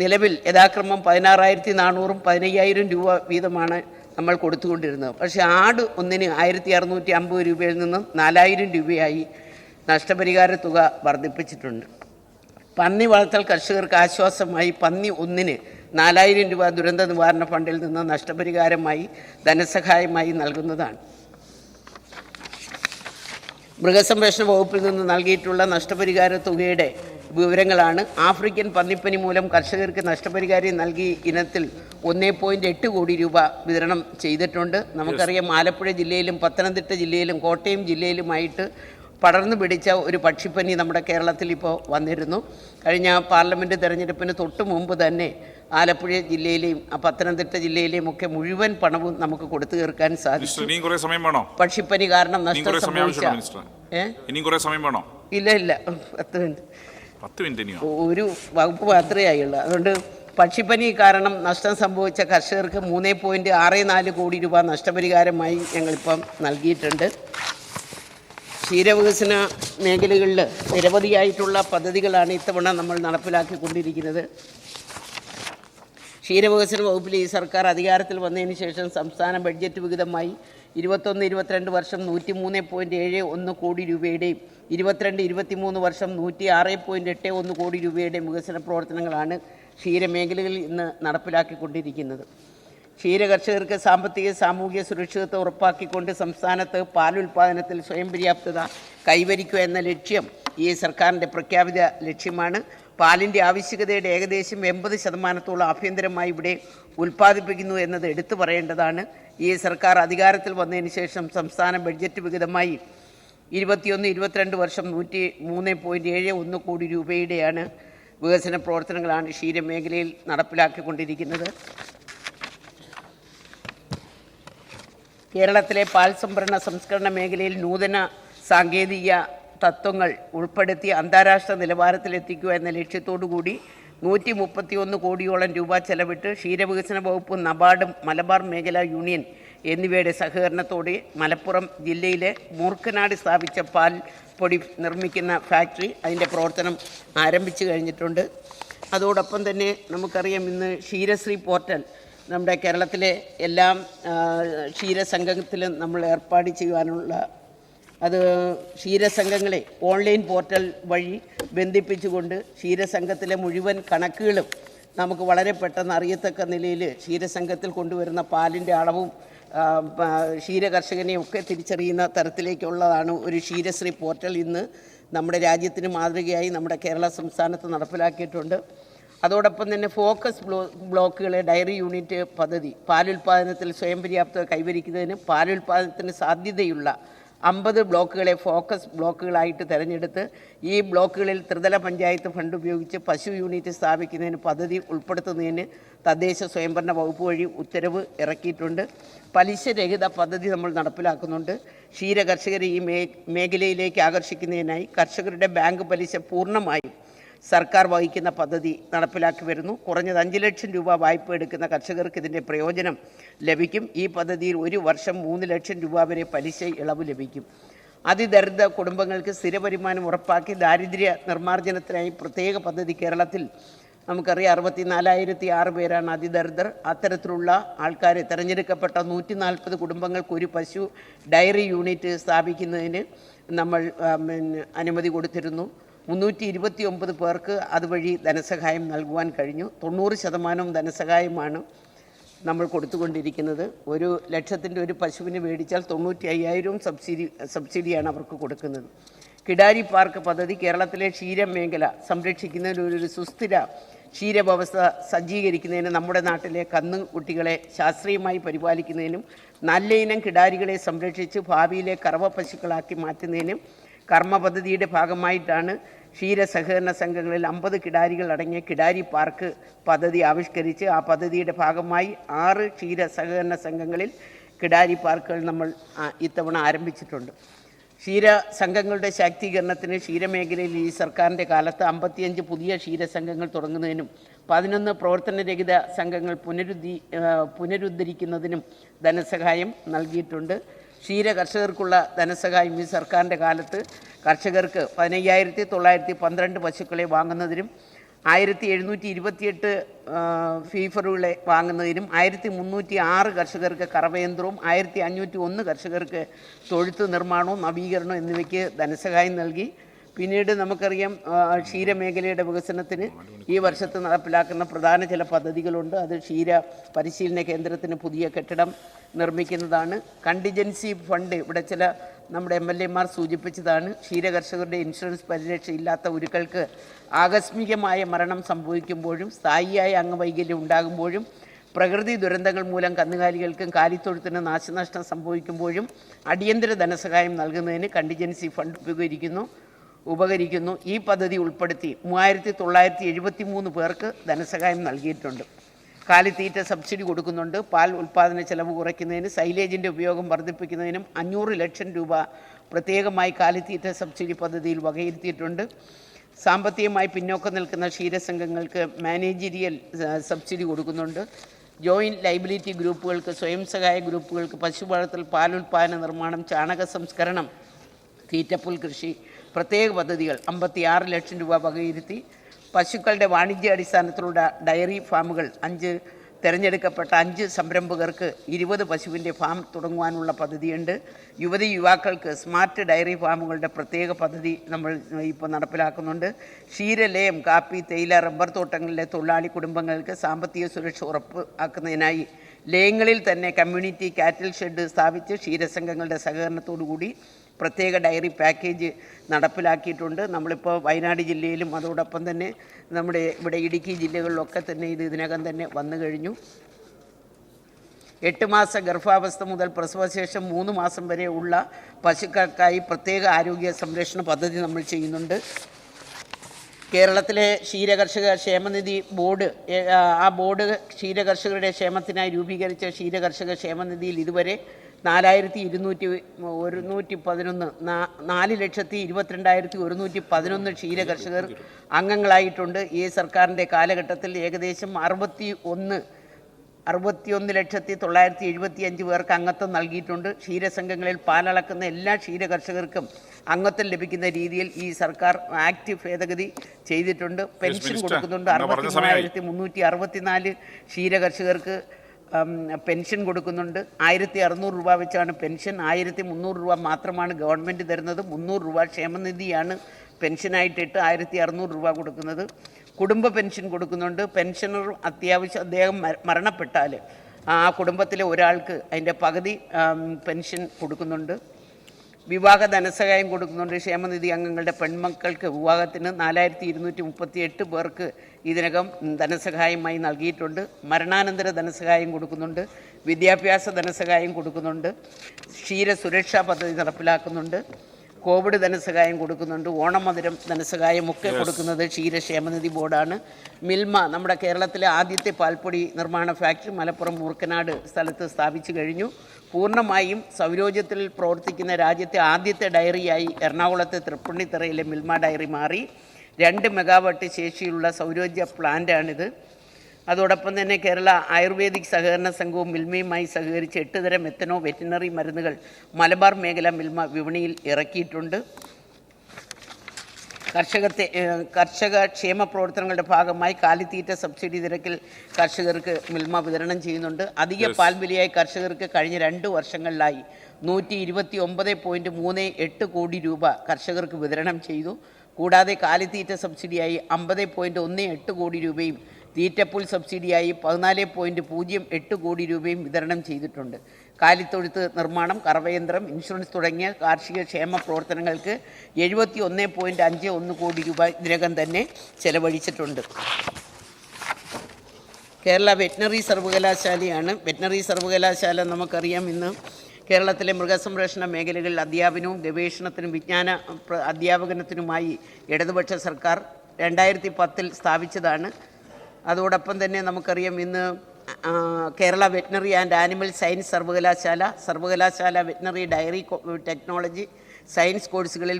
നിലവിൽ യഥാക്രമം 16,400 15,000 രൂപ വീതമാണ് നമ്മൾ കൊടുത്തുകൊണ്ടിരുന്നത്. പക്ഷേ ആട് ഒന്നിന് 1,650 രൂപയിൽ നിന്നും 4,000 രൂപയായി നഷ്ടപരിഹാര തുക വർദ്ധിപ്പിച്ചിട്ടുണ്ട്. പന്നി വളർത്തൽ കർഷകർക്ക് ആശ്വാസമായി പന്നി ഒന്നിന് 4,000 രൂപ ദുരന്ത നിവാരണ ഫണ്ടിൽ നിന്ന് നഷ്ടപരിഹാരമായി ധനസഹായമായി നൽകുന്നതാണ്. മൃഗസംരക്ഷണ വകുപ്പിൽ നിന്ന് നൽകിയിട്ടുള്ള നഷ്ടപരിഹാര തുകയുടെ വിവരങ്ങളാണ്. ആഫ്രിക്കൻ പന്നിപ്പനി മൂലം കർഷകർക്ക് നഷ്ടപരിഹാരം നൽകി ഇനത്തിൽ 1.8 കോടി രൂപ വിതരണം ചെയ്തിട്ടുണ്ട്. നമുക്കറിയാം, ആലപ്പുഴ ജില്ലയിലും പത്തനംതിട്ട ജില്ലയിലും കോട്ടയം ജില്ലയിലുമായിട്ട് പടർന്നു പിടിച്ച ഒരു പക്ഷിപ്പനി നമ്മുടെ കേരളത്തിൽ ഇപ്പോൾ വന്നിരുന്നു. കഴിഞ്ഞ പാർലമെൻറ്റ് തെരഞ്ഞെടുപ്പിന് തൊട്ട് മുമ്പ് തന്നെ ആലപ്പുഴ ജില്ലയിലെയും പത്തനംതിട്ട ജില്ലയിലെയും ഒക്കെ മുഴുവൻ പണവും നമുക്ക് കൊടുത്തു തീർക്കാൻ സാധിച്ചു. പക്ഷിപ്പനി കാരണം നഷ്ടം സംഭവിച്ച ഇല്ല 10 മിനിറ്റ് ഒരു വകുപ്പ് മാത്രമേ ആയുള്ളൂ. അതുകൊണ്ട് പക്ഷിപ്പനി കാരണം നഷ്ടം സംഭവിച്ച കർഷകർക്ക് 3.64 കോടി രൂപ നഷ്ടപരിഹാരമായി ഞങ്ങളിപ്പം നൽകിയിട്ടുണ്ട്. ക്ഷീരവികസന മേഖലകളിൽ നിരവധിയായിട്ടുള്ള പദ്ധതികളാണ് ഇത്തവണ നമ്മൾ നടപ്പിലാക്കിക്കൊണ്ടിരിക്കുന്നത്. ക്ഷീരവികസന വകുപ്പിൽ ഈ സർക്കാർ അധികാരത്തിൽ വന്നതിന് ശേഷം സംസ്ഥാന ബഡ്ജറ്റ് വിഹിതമായി 21-22 വർഷം 103.71 കോടി രൂപയുടെയും 22-23 വർഷം 106.81 കോടി രൂപയുടെയും വികസന പ്രവർത്തനങ്ങളാണ് ക്ഷീരമേഖലകളിൽ ഇന്ന് നടപ്പിലാക്കിക്കൊണ്ടിരിക്കുന്നത്. ക്ഷീരകർഷകർക്ക് സാമ്പത്തിക സാമൂഹിക സുരക്ഷിതത്വം ഉറപ്പാക്കിക്കൊണ്ട് സംസ്ഥാനത്ത് പാലുൽപാദനത്തിൽ സ്വയം പര്യാപ്തത കൈവരിക്കുക എന്ന ലക്ഷ്യം ഈ സർക്കാരിൻ്റെ പ്രഖ്യാപിത ലക്ഷ്യമാണ്. പാലിൻ്റെ ആവശ്യകതയുടെ ഏകദേശം 80% ആഭ്യന്തരമായി ഇവിടെ ഉൽപ്പാദിപ്പിക്കുന്നു എന്നത് എടുത്തു പറയേണ്ടതാണ്. ഈ സർക്കാർ അധികാരത്തിൽ വന്നതിന് ശേഷം സംസ്ഥാന ബഡ്ജറ്റ് വിഹിതമായി 21-22 വർഷം 103.71 കോടി രൂപയുടെയാണ് വികസന പ്രവർത്തനങ്ങളാണ് ക്ഷീരമേഖലയിൽ നടപ്പിലാക്കിക്കൊണ്ടിരിക്കുന്നത്. കേരളത്തിലെ പാൽ സംഭരണ സംസ്കരണ മേഖലയിൽ നൂതന സാങ്കേതിക തത്വങ്ങൾ ഉൾപ്പെടുത്തി അന്താരാഷ്ട്ര നിലവാരത്തിലെത്തിക്കുക എന്ന ലക്ഷ്യത്തോടു കൂടി 131 കോടിയോളം രൂപ ചെലവിട്ട് ക്ഷീരവികസന വകുപ്പ്, നബാർഡും മലബാർ മേഖലാ യൂണിയൻ എന്നിവയുടെ സഹകരണത്തോടെ മലപ്പുറം ജില്ലയിലെ മൂർക്കനാട് സ്ഥാപിച്ച പാൽ പൊടി നിർമ്മിക്കുന്ന ഫാക്ടറി അതിൻ്റെ പ്രവർത്തനം ആരംഭിച്ചു കഴിഞ്ഞിട്ടുണ്ട്. അതോടൊപ്പം തന്നെ നമുക്കറിയാം, ഇന്ന് ക്ഷീരശ്രീ പോർട്ടൽ നമ്മുടെ കേരളത്തിലെ എല്ലാ ക്ഷീരസംഘത്തിലും നമ്മൾ ഏർപ്പാട് ചെയ്യുവാനുള്ള അത് ക്ഷീരസംഘങ്ങളെ ഓൺലൈൻ പോർട്ടൽ വഴി ബന്ധിപ്പിച്ചുകൊണ്ട് ക്ഷീരസംഘത്തിലെ മുഴുവൻ കണക്കുകളും നമുക്ക് വളരെ പെട്ടെന്ന് അറിയത്തക്ക നിലയിൽ ക്ഷീരസംഘത്തിൽ കൊണ്ടുവരുന്ന പാലിൻ്റെ അളവും ക്ഷീരകർഷകനെയും ഒക്കെ തിരിച്ചറിയുന്ന തരത്തിലേക്കുള്ളതാണ് ഒരു ക്ഷീരശ്രീ പോർട്ടൽ ഇന്ന് നമ്മുടെ രാജ്യത്തിന് മാതൃകയായി നമ്മുടെ കേരള സംസ്ഥാനത്ത് നടപ്പിലാക്കിയിട്ടുണ്ട്. അതോടൊപ്പം തന്നെ ഫോക്കസ് ബ്ലോക്കുകളെ ഡയറി യൂണിറ്റ് പദ്ധതി പാലുൽപാദനത്തിൽ സ്വയം പര്യാപ്തത കൈവരിക്കുന്നതിന് പാലുൽപാദനത്തിന് സാധ്യതയുള്ള 50 ബ്ലോക്കുകളെ ഫോക്കസ് ബ്ലോക്കുകളായിട്ട് തിരഞ്ഞെടുത്ത് ഈ ബ്ലോക്കുകളിൽ ത്രിതല പഞ്ചായത്ത് ഫണ്ട് ഉപയോഗിച്ച് പശു യൂണിറ്റ് സ്ഥാപിക്കുന്നതിന് പദ്ധതി ഉൾപ്പെടുത്തുന്നതിന് തദ്ദേശ സ്വയംഭരണ വകുപ്പ് വഴി ഉത്തരവ് ഇറക്കിയിട്ടുണ്ട്. പലിശരഹിത പദ്ധതി നമ്മൾ നടപ്പിലാക്കുന്നുണ്ട്. ക്ഷീരകർഷകരെ ഈ മേഖലയിലേക്ക് ആകർഷിക്കുന്നതിനായി കർഷകരുടെ ബാങ്ക് പലിശ പൂർണ്ണമായും സർക്കാർ വഹിക്കുന്ന പദ്ധതി നടപ്പിലാക്കി വരുന്നു. കുറഞ്ഞത് 5 ലക്ഷം രൂപ വായ്പ എടുക്കുന്ന കർഷകർക്ക് ഇതിൻ്റെ പ്രയോജനം ലഭിക്കും. ഈ പദ്ധതിയിൽ ഒരു വർഷം 3 ലക്ഷം രൂപ വരെ പലിശ ഇളവ് ലഭിക്കും. അതിദരിദ്ര കുടുംബങ്ങൾക്ക് സ്ഥിര വരുമാനം ഉറപ്പാക്കി ദാരിദ്ര്യ നിർമ്മാർജ്ജനത്തിനായി പ്രത്യേക പദ്ധതി കേരളത്തിൽ നമുക്കറിയാം 64,006 പേരാണ് അതിദരിദ്രർ. അത്തരത്തിലുള്ള ആൾക്കാരെ തിരഞ്ഞെടുക്കപ്പെട്ട 140 കുടുംബങ്ങൾക്ക് ഒരു പശു ഡയറി യൂണിറ്റ് സ്ഥാപിക്കുന്നതിന് നമ്മൾ അനുമതി കൊടുത്തിരുന്നു. 329 പേർക്ക് അതുവഴി ധനസഹായം നൽകുവാൻ കഴിഞ്ഞു. 90% ധനസഹായമാണ് നമ്മൾ കൊടുത്തുകൊണ്ടിരിക്കുന്നത്. 1 ലക്ഷത്തിൻ്റെ ഒരു പശുവിന് മേടിച്ചാൽ 95,000 സബ്സിഡിയാണ് അവർക്ക് കൊടുക്കുന്നത്. കിടാരി പാർക്ക് പദ്ധതി കേരളത്തിലെ ക്ഷീരമേഖല സംരക്ഷിക്കുന്നതിന് ഒരു സുസ്ഥിര ക്ഷീരവ്യവസ്ഥ സജ്ജീകരിക്കുന്നതിന് നമ്മുടെ നാട്ടിലെ കന്നുകുട്ടികളെ ശാസ്ത്രീയമായി പരിപാലിക്കുന്നതിനും നല്ല ഇനം കിടാരികളെ സംരക്ഷിച്ച് ഭാവിയിലെ കറവ പശുക്കളാക്കി മാറ്റുന്നതിനും കർമ്മ പദ്ധതിയുടെ ഭാഗമായിട്ടാണ് ക്ഷീര സഹകരണ സംഘങ്ങളിൽ 50 കിടാരികൾ അടങ്ങിയ കിടാരി പാർക്ക് പദ്ധതി ആവിഷ്കരിച്ച് ആ പദ്ധതിയുടെ ഭാഗമായി 6 ക്ഷീര സഹകരണ സംഘങ്ങളിൽ കിടാരി പാർക്കുകൾ നമ്മൾ ഇത്തവണ ആരംഭിച്ചിട്ടുണ്ട്. ക്ഷീര സംഘങ്ങളുടെ ശാക്തീകരണത്തിന് ക്ഷീരമേഖലയിൽ ഈ സർക്കാരിൻ്റെ കാലത്ത് 55 പുതിയ ക്ഷീരസംഘങ്ങൾ തുടങ്ങുന്നതിനും 11 പ്രവർത്തനരഹിത സംഘങ്ങൾ പുനരുദ്ധരിക്കുന്നതിനും ധനസഹായം നൽകിയിട്ടുണ്ട്. ക്ഷീര കർഷകർക്കുള്ള ധനസഹായം ഈ സർക്കാരിൻ്റെ കാലത്ത് കർഷകർക്ക് 15,912 പശുക്കളെ വാങ്ങുന്നതിനും 1,728 ഫീഫറുകളെ വാങ്ങുന്നതിനും 1,306 കർഷകർക്ക് കറവയന്ത്രവും 1,501 കർഷകർക്ക് തൊഴുത്ത് നിർമ്മാണവും നവീകരണവും എന്നിവയ്ക്ക് ധനസഹായം നൽകി. പിന്നീട് നമുക്കറിയാം ക്ഷീരമേഖലയുടെ വികസനത്തിന് ഈ വർഷത്ത് നടപ്പിലാക്കുന്ന പ്രധാന ചില പദ്ധതികളുണ്ട്. അത് ക്ഷീര പരിശീലന കേന്ദ്രത്തിന് പുതിയ കെട്ടിടം നിർമ്മിക്കുന്നതാണ്. കണ്ടിജൻസി ഫണ്ട് ഇവിടെ ചില നമ്മുടെ MLA സൂചിപ്പിച്ചതാണ്. ക്ഷീരകർഷകരുടെ ഇൻഷുറൻസ് പരിരക്ഷ ഇല്ലാത്ത ഉരുക്കൾക്ക് ആകസ്മികമായ മരണം സംഭവിക്കുമ്പോഴും സ്ഥായിയായ അംഗവൈകല്യം ഉണ്ടാകുമ്പോഴും പ്രകൃതി ദുരന്തങ്ങൾ മൂലം കന്നുകാലികൾക്കും കാലിത്തൊഴുത്തിന് നാശനഷ്ടം സംഭവിക്കുമ്പോഴും അടിയന്തര ധനസഹായം നൽകുന്നതിന് കണ്ടിജൻസി ഫണ്ട് ഉപകരിക്കുന്നു. ഈ പദ്ധതി ഉൾപ്പെടുത്തി 3,973 പേർക്ക് ധനസഹായം നൽകിയിട്ടുണ്ട്. കാലിത്തീറ്റ സബ്സിഡി കൊടുക്കുന്നുണ്ട്. പാൽ ഉൽപ്പാദന ചെലവ് കുറയ്ക്കുന്നതിന് സൈലേജിൻ്റെ ഉപയോഗം വർദ്ധിപ്പിക്കുന്നതിനും 500 ലക്ഷം രൂപ പ്രത്യേകമായി കാലിത്തീറ്റ സബ്സിഡി പദ്ധതിയിൽ വകയിരുത്തിയിട്ടുണ്ട്. സാമ്പത്തികമായി പിന്നോക്കം നിൽക്കുന്ന ക്ഷീരസംഘങ്ങൾക്ക് മാനേജീരിയൽ സബ്സിഡി കൊടുക്കുന്നുണ്ട്. ജോയിൻറ്റ് ലൈബിലിറ്റി ഗ്രൂപ്പുകൾക്ക്, സ്വയം സഹായ ഗ്രൂപ്പുകൾക്ക് പശു വളർത്തൽ, പാലുൽപ്പാദന നിർമ്മാണം, ചാണക സംസ്കരണം, തീറ്റപ്പുൽ കൃഷി പ്രത്യേക പദ്ധതികൾ 56 ലക്ഷം രൂപ വകയിരുത്തി. പശുക്കളുടെ വാണിജ്യാടിസ്ഥാനത്തിലുള്ള ഡയറി ഫാമുകൾ തിരഞ്ഞെടുക്കപ്പെട്ട 5 സംരംഭകർക്ക് 20 പശുവിൻ്റെ ഫാം തുടങ്ങുവാനുള്ള പദ്ധതിയുണ്ട്. യുവാക്കൾക്ക് സ്മാർട്ട് ഡയറി ഫാമുകളുടെ പ്രത്യേക പദ്ധതി നമ്മൾ ഇപ്പോൾ നടപ്പിലാക്കുന്നുണ്ട്. ക്ഷീരലയം, കാപ്പി, തേയില, റബ്ബർ തോട്ടങ്ങളിലെ തൊഴിലാളി കുടുംബങ്ങൾക്ക് സാമ്പത്തിക സുരക്ഷ ഉറപ്പാക്കുന്നതിനായി ലയങ്ങളിൽ തന്നെ കമ്മ്യൂണിറ്റി കാറ്റിൽ ഷെഡ് സ്ഥാപിച്ച് ക്ഷീരസംഘങ്ങളുടെ സഹകരണത്തോടുകൂടി പ്രത്യേക ഡയറി പാക്കേജ് നടപ്പിലാക്കിയിട്ടുണ്ട്. നമ്മളിപ്പോൾ വയനാട് ജില്ലയിലും അതോടൊപ്പം തന്നെ നമ്മുടെ ഇവിടെ ഇടുക്കി ജില്ലകളിലൊക്കെ തന്നെ ഇതിനകം തന്നെ വന്നു കഴിഞ്ഞു. 8 മാസ ഗർഭാവസ്ഥ മുതൽ പ്രസവശേഷം 3 മാസം വരെ ഉള്ള പശുക്കൾക്കായി പ്രത്യേക ആരോഗ്യ സംരക്ഷണ പദ്ധതി നമ്മൾ ചെയ്യുന്നുണ്ട്. കേരളത്തിലെ ക്ഷീരകർഷക ക്ഷേമനിധി ബോർഡ്, ആ ബോർഡ് ക്ഷീരകർഷകരുടെ ക്ഷേമത്തിനായി രൂപീകരിച്ച ക്ഷീരകർഷക ക്ഷേമനിധിയിൽ ഇതുവരെ 4,111 4,22,111 ക്ഷീരകർഷകർ അംഗങ്ങളായിട്ടുണ്ട്. ഈ സർക്കാരിൻ്റെ കാലഘട്ടത്തിൽ ഏകദേശം 61,975 പേർക്ക് അംഗത്വം നൽകിയിട്ടുണ്ട്. ക്ഷീരസംഘങ്ങളിൽ പാലളക്കുന്ന എല്ലാ ക്ഷീരകർഷകർക്കും അംഗത്വം ലഭിക്കുന്ന രീതിയിൽ ഈ സർക്കാർ ആക്ട് ഭേദഗതി ചെയ്തിട്ടുണ്ട്. പെൻഷൻ കൊടുക്കുന്നുണ്ട്. 63,364 ക്ഷീരകർഷകർക്ക് പെൻഷൻ കൊടുക്കുന്നുണ്ട്. 1600 രൂപ വെച്ചാണ് പെൻഷൻ. 1300 രൂപ മാത്രമാണ് ഗവൺമെൻറ് തരുന്നത്. 300 രൂപ ക്ഷേമനിധിയാണ് പെൻഷനായിട്ടിട്ട് 1600 രൂപ കൊടുക്കുന്നത്. കുടുംബ പെൻഷൻ കൊടുക്കുന്നുണ്ട്. പെൻഷനർ അത്യാവശ്യം അദ്ദേഹം മരണപ്പെട്ടാൽ ആ കുടുംബത്തിലെ ഒരാൾക്ക് അതിൻ്റെ പകുതി പെൻഷൻ കൊടുക്കുന്നുണ്ട്. വിവാഹ ധനസഹായം കൊടുക്കുന്നുണ്ട്. ക്ഷേമനിധി അംഗങ്ങളുടെ പെൺമക്കൾക്ക് വിവാഹത്തിന് 4238 പേർക്ക് ഇതിനകം ധനസഹായമായി നൽകിയിട്ടുണ്ട്. മരണാനന്തര ധനസഹായം കൊടുക്കുന്നുണ്ട്. വിദ്യാഭ്യാസ ധനസഹായം കൊടുക്കുന്നുണ്ട്. ക്ഷീരസുരക്ഷാ പദ്ധതി നടപ്പിലാക്കുന്നുണ്ട്. കോവിഡ് ധനസഹായം കൊടുക്കുന്നുണ്ട്. ഓണമധുരം ധനസഹായമൊക്കെ കൊടുക്കുന്നത് ക്ഷീരക്ഷേമനിധി ബോർഡാണ്. മിൽമ, നമ്മുടെ കേരളത്തിലെ ആദ്യത്തെ പാൽപ്പൊടി നിർമ്മാണ ഫാക്ടറി മലപ്പുറം മൂർക്കനാട് സ്ഥലത്ത് സ്ഥാപിച്ചു കഴിഞ്ഞു. പൂർണ്ണമായും സൗരോർജ്ജത്തിൽ പ്രവർത്തിക്കുന്ന രാജ്യത്തെ ആദ്യത്തെ ഡയറിയായി എറണാകുളത്തെ തൃപ്പുണിത്തറയിലെ മിൽമ ഡയറി മാറി. 2 മെഗാവാട്ട് ശേഷിയുള്ള സൗരോർജ്ജ പ്ലാന്റാണിത്. അതോടൊപ്പം തന്നെ കേരള ആയുർവേദിക് സഹകരണ സംഘവും മിൽമയുമായി സഹകരിച്ച് 8 തരം എത്തനോ വെറ്റിനറി മരുന്നുകൾ മലബാർ മേഖല മിൽമ വിപണിയിൽ ഇറക്കിയിട്ടുണ്ട്. കർഷക ക്ഷേമ പ്രവർത്തനങ്ങളുടെ ഭാഗമായി കാലിത്തീറ്റ സബ്സിഡി നിരക്കിൽ കർഷകർക്ക് മിൽമ വിതരണം ചെയ്യുന്നുണ്ട്. അധിക പാൽവിലയായി കർഷകർക്ക് കഴിഞ്ഞ 2 വർഷങ്ങളിലായി 129.38 കോടി രൂപ കർഷകർക്ക് വിതരണം ചെയ്തു. കൂടാതെ കാലിത്തീറ്റ സബ്സിഡിയായി 50.18 കോടി രൂപയും തീറ്റപ്പുൽ സബ്സിഡിയായി 14.08 കോടി രൂപയും വിതരണം ചെയ്തിട്ടുണ്ട്. കാലിത്തൊഴുത്ത് നിർമ്മാണം, കറവയന്ത്രം, ഇൻഷുറൻസ് തുടങ്ങിയ കാർഷിക ക്ഷേമ പ്രവർത്തനങ്ങൾക്ക് 71.51 കോടി രൂപ ഇതിനകം തന്നെ ചെലവഴിച്ചിട്ടുണ്ട്. കേരള വെറ്റിനറി സർവകലാശാലയാണ്. വെറ്റിനറി സർവകലാശാല നമുക്കറിയാം ഇന്ന് കേരളത്തിലെ മൃഗസംരക്ഷണ മേഖലകളിൽ അധ്യാപനവും ഗവേഷണത്തിനും വിജ്ഞാന അധ്യാപനത്തിനുമായി ഇടതുപക്ഷ സർക്കാർ 2010 സ്ഥാപിച്ചതാണ്. അതോടൊപ്പം തന്നെ നമുക്കറിയാം ഇന്ന് Kerala veterinary and animal science സർവകലാശാല വെറ്റിനറി ഡയറി ടെക്നോളജി സയൻസ് കോഴ്സുകളിൽ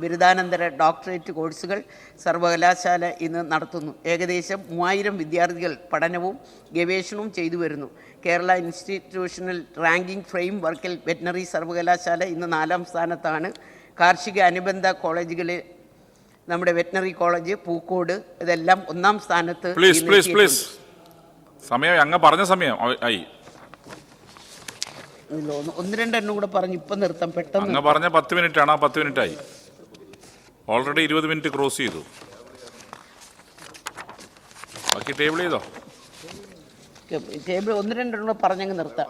ബിരുദാനന്തര ഡോക്ടറേറ്റ് കോഴ്സുകൾ സർവകലാശാല ഇന്ന് നടത്തുന്നു. ഏകദേശം 3000 വിദ്യാർത്ഥികൾ പഠനവും ഗവേഷണവും ചെയ്തു വരുന്നു. കേരള ഇൻസ്റ്റിറ്റ്യൂഷണൽ റാങ്കിംഗ് ഫ്രെയിം വർക്കിൽ വെറ്റിനറി സർവകലാശാല ഇന്ന് 4ാം സ്ഥാനത്താണ്. കാർഷിക അനുബന്ധ കോളേജുകളിൽ നമ്മുടെ വെറ്റിനറി കോളേജ് പൂക്കോട് ഇതെല്ലാം 1ാം സ്ഥാനത്ത്. സമയം അങ്ങ് പറഞ്ഞ സമയം ആയി. 1-2 എണ്ണം കൂടെ പറഞ്ഞു ഇപ്പം നിർത്താം പെട്ടെന്ന്. അങ്ങ് പറഞ്ഞ 10 മിനിറ്റ് ആണ്. 10 മിനിറ്റ് ആയി. ഓൾറെഡി 20 മിനിറ്റ് ക്രോസ് ചെയ്തു. ബാക്കി ടേബിൾ ചെയ്തോ? ടേബിൾ 1-2 എണ്ണം കൂടെ പറഞ്ഞങ്ങ് നിർത്താം.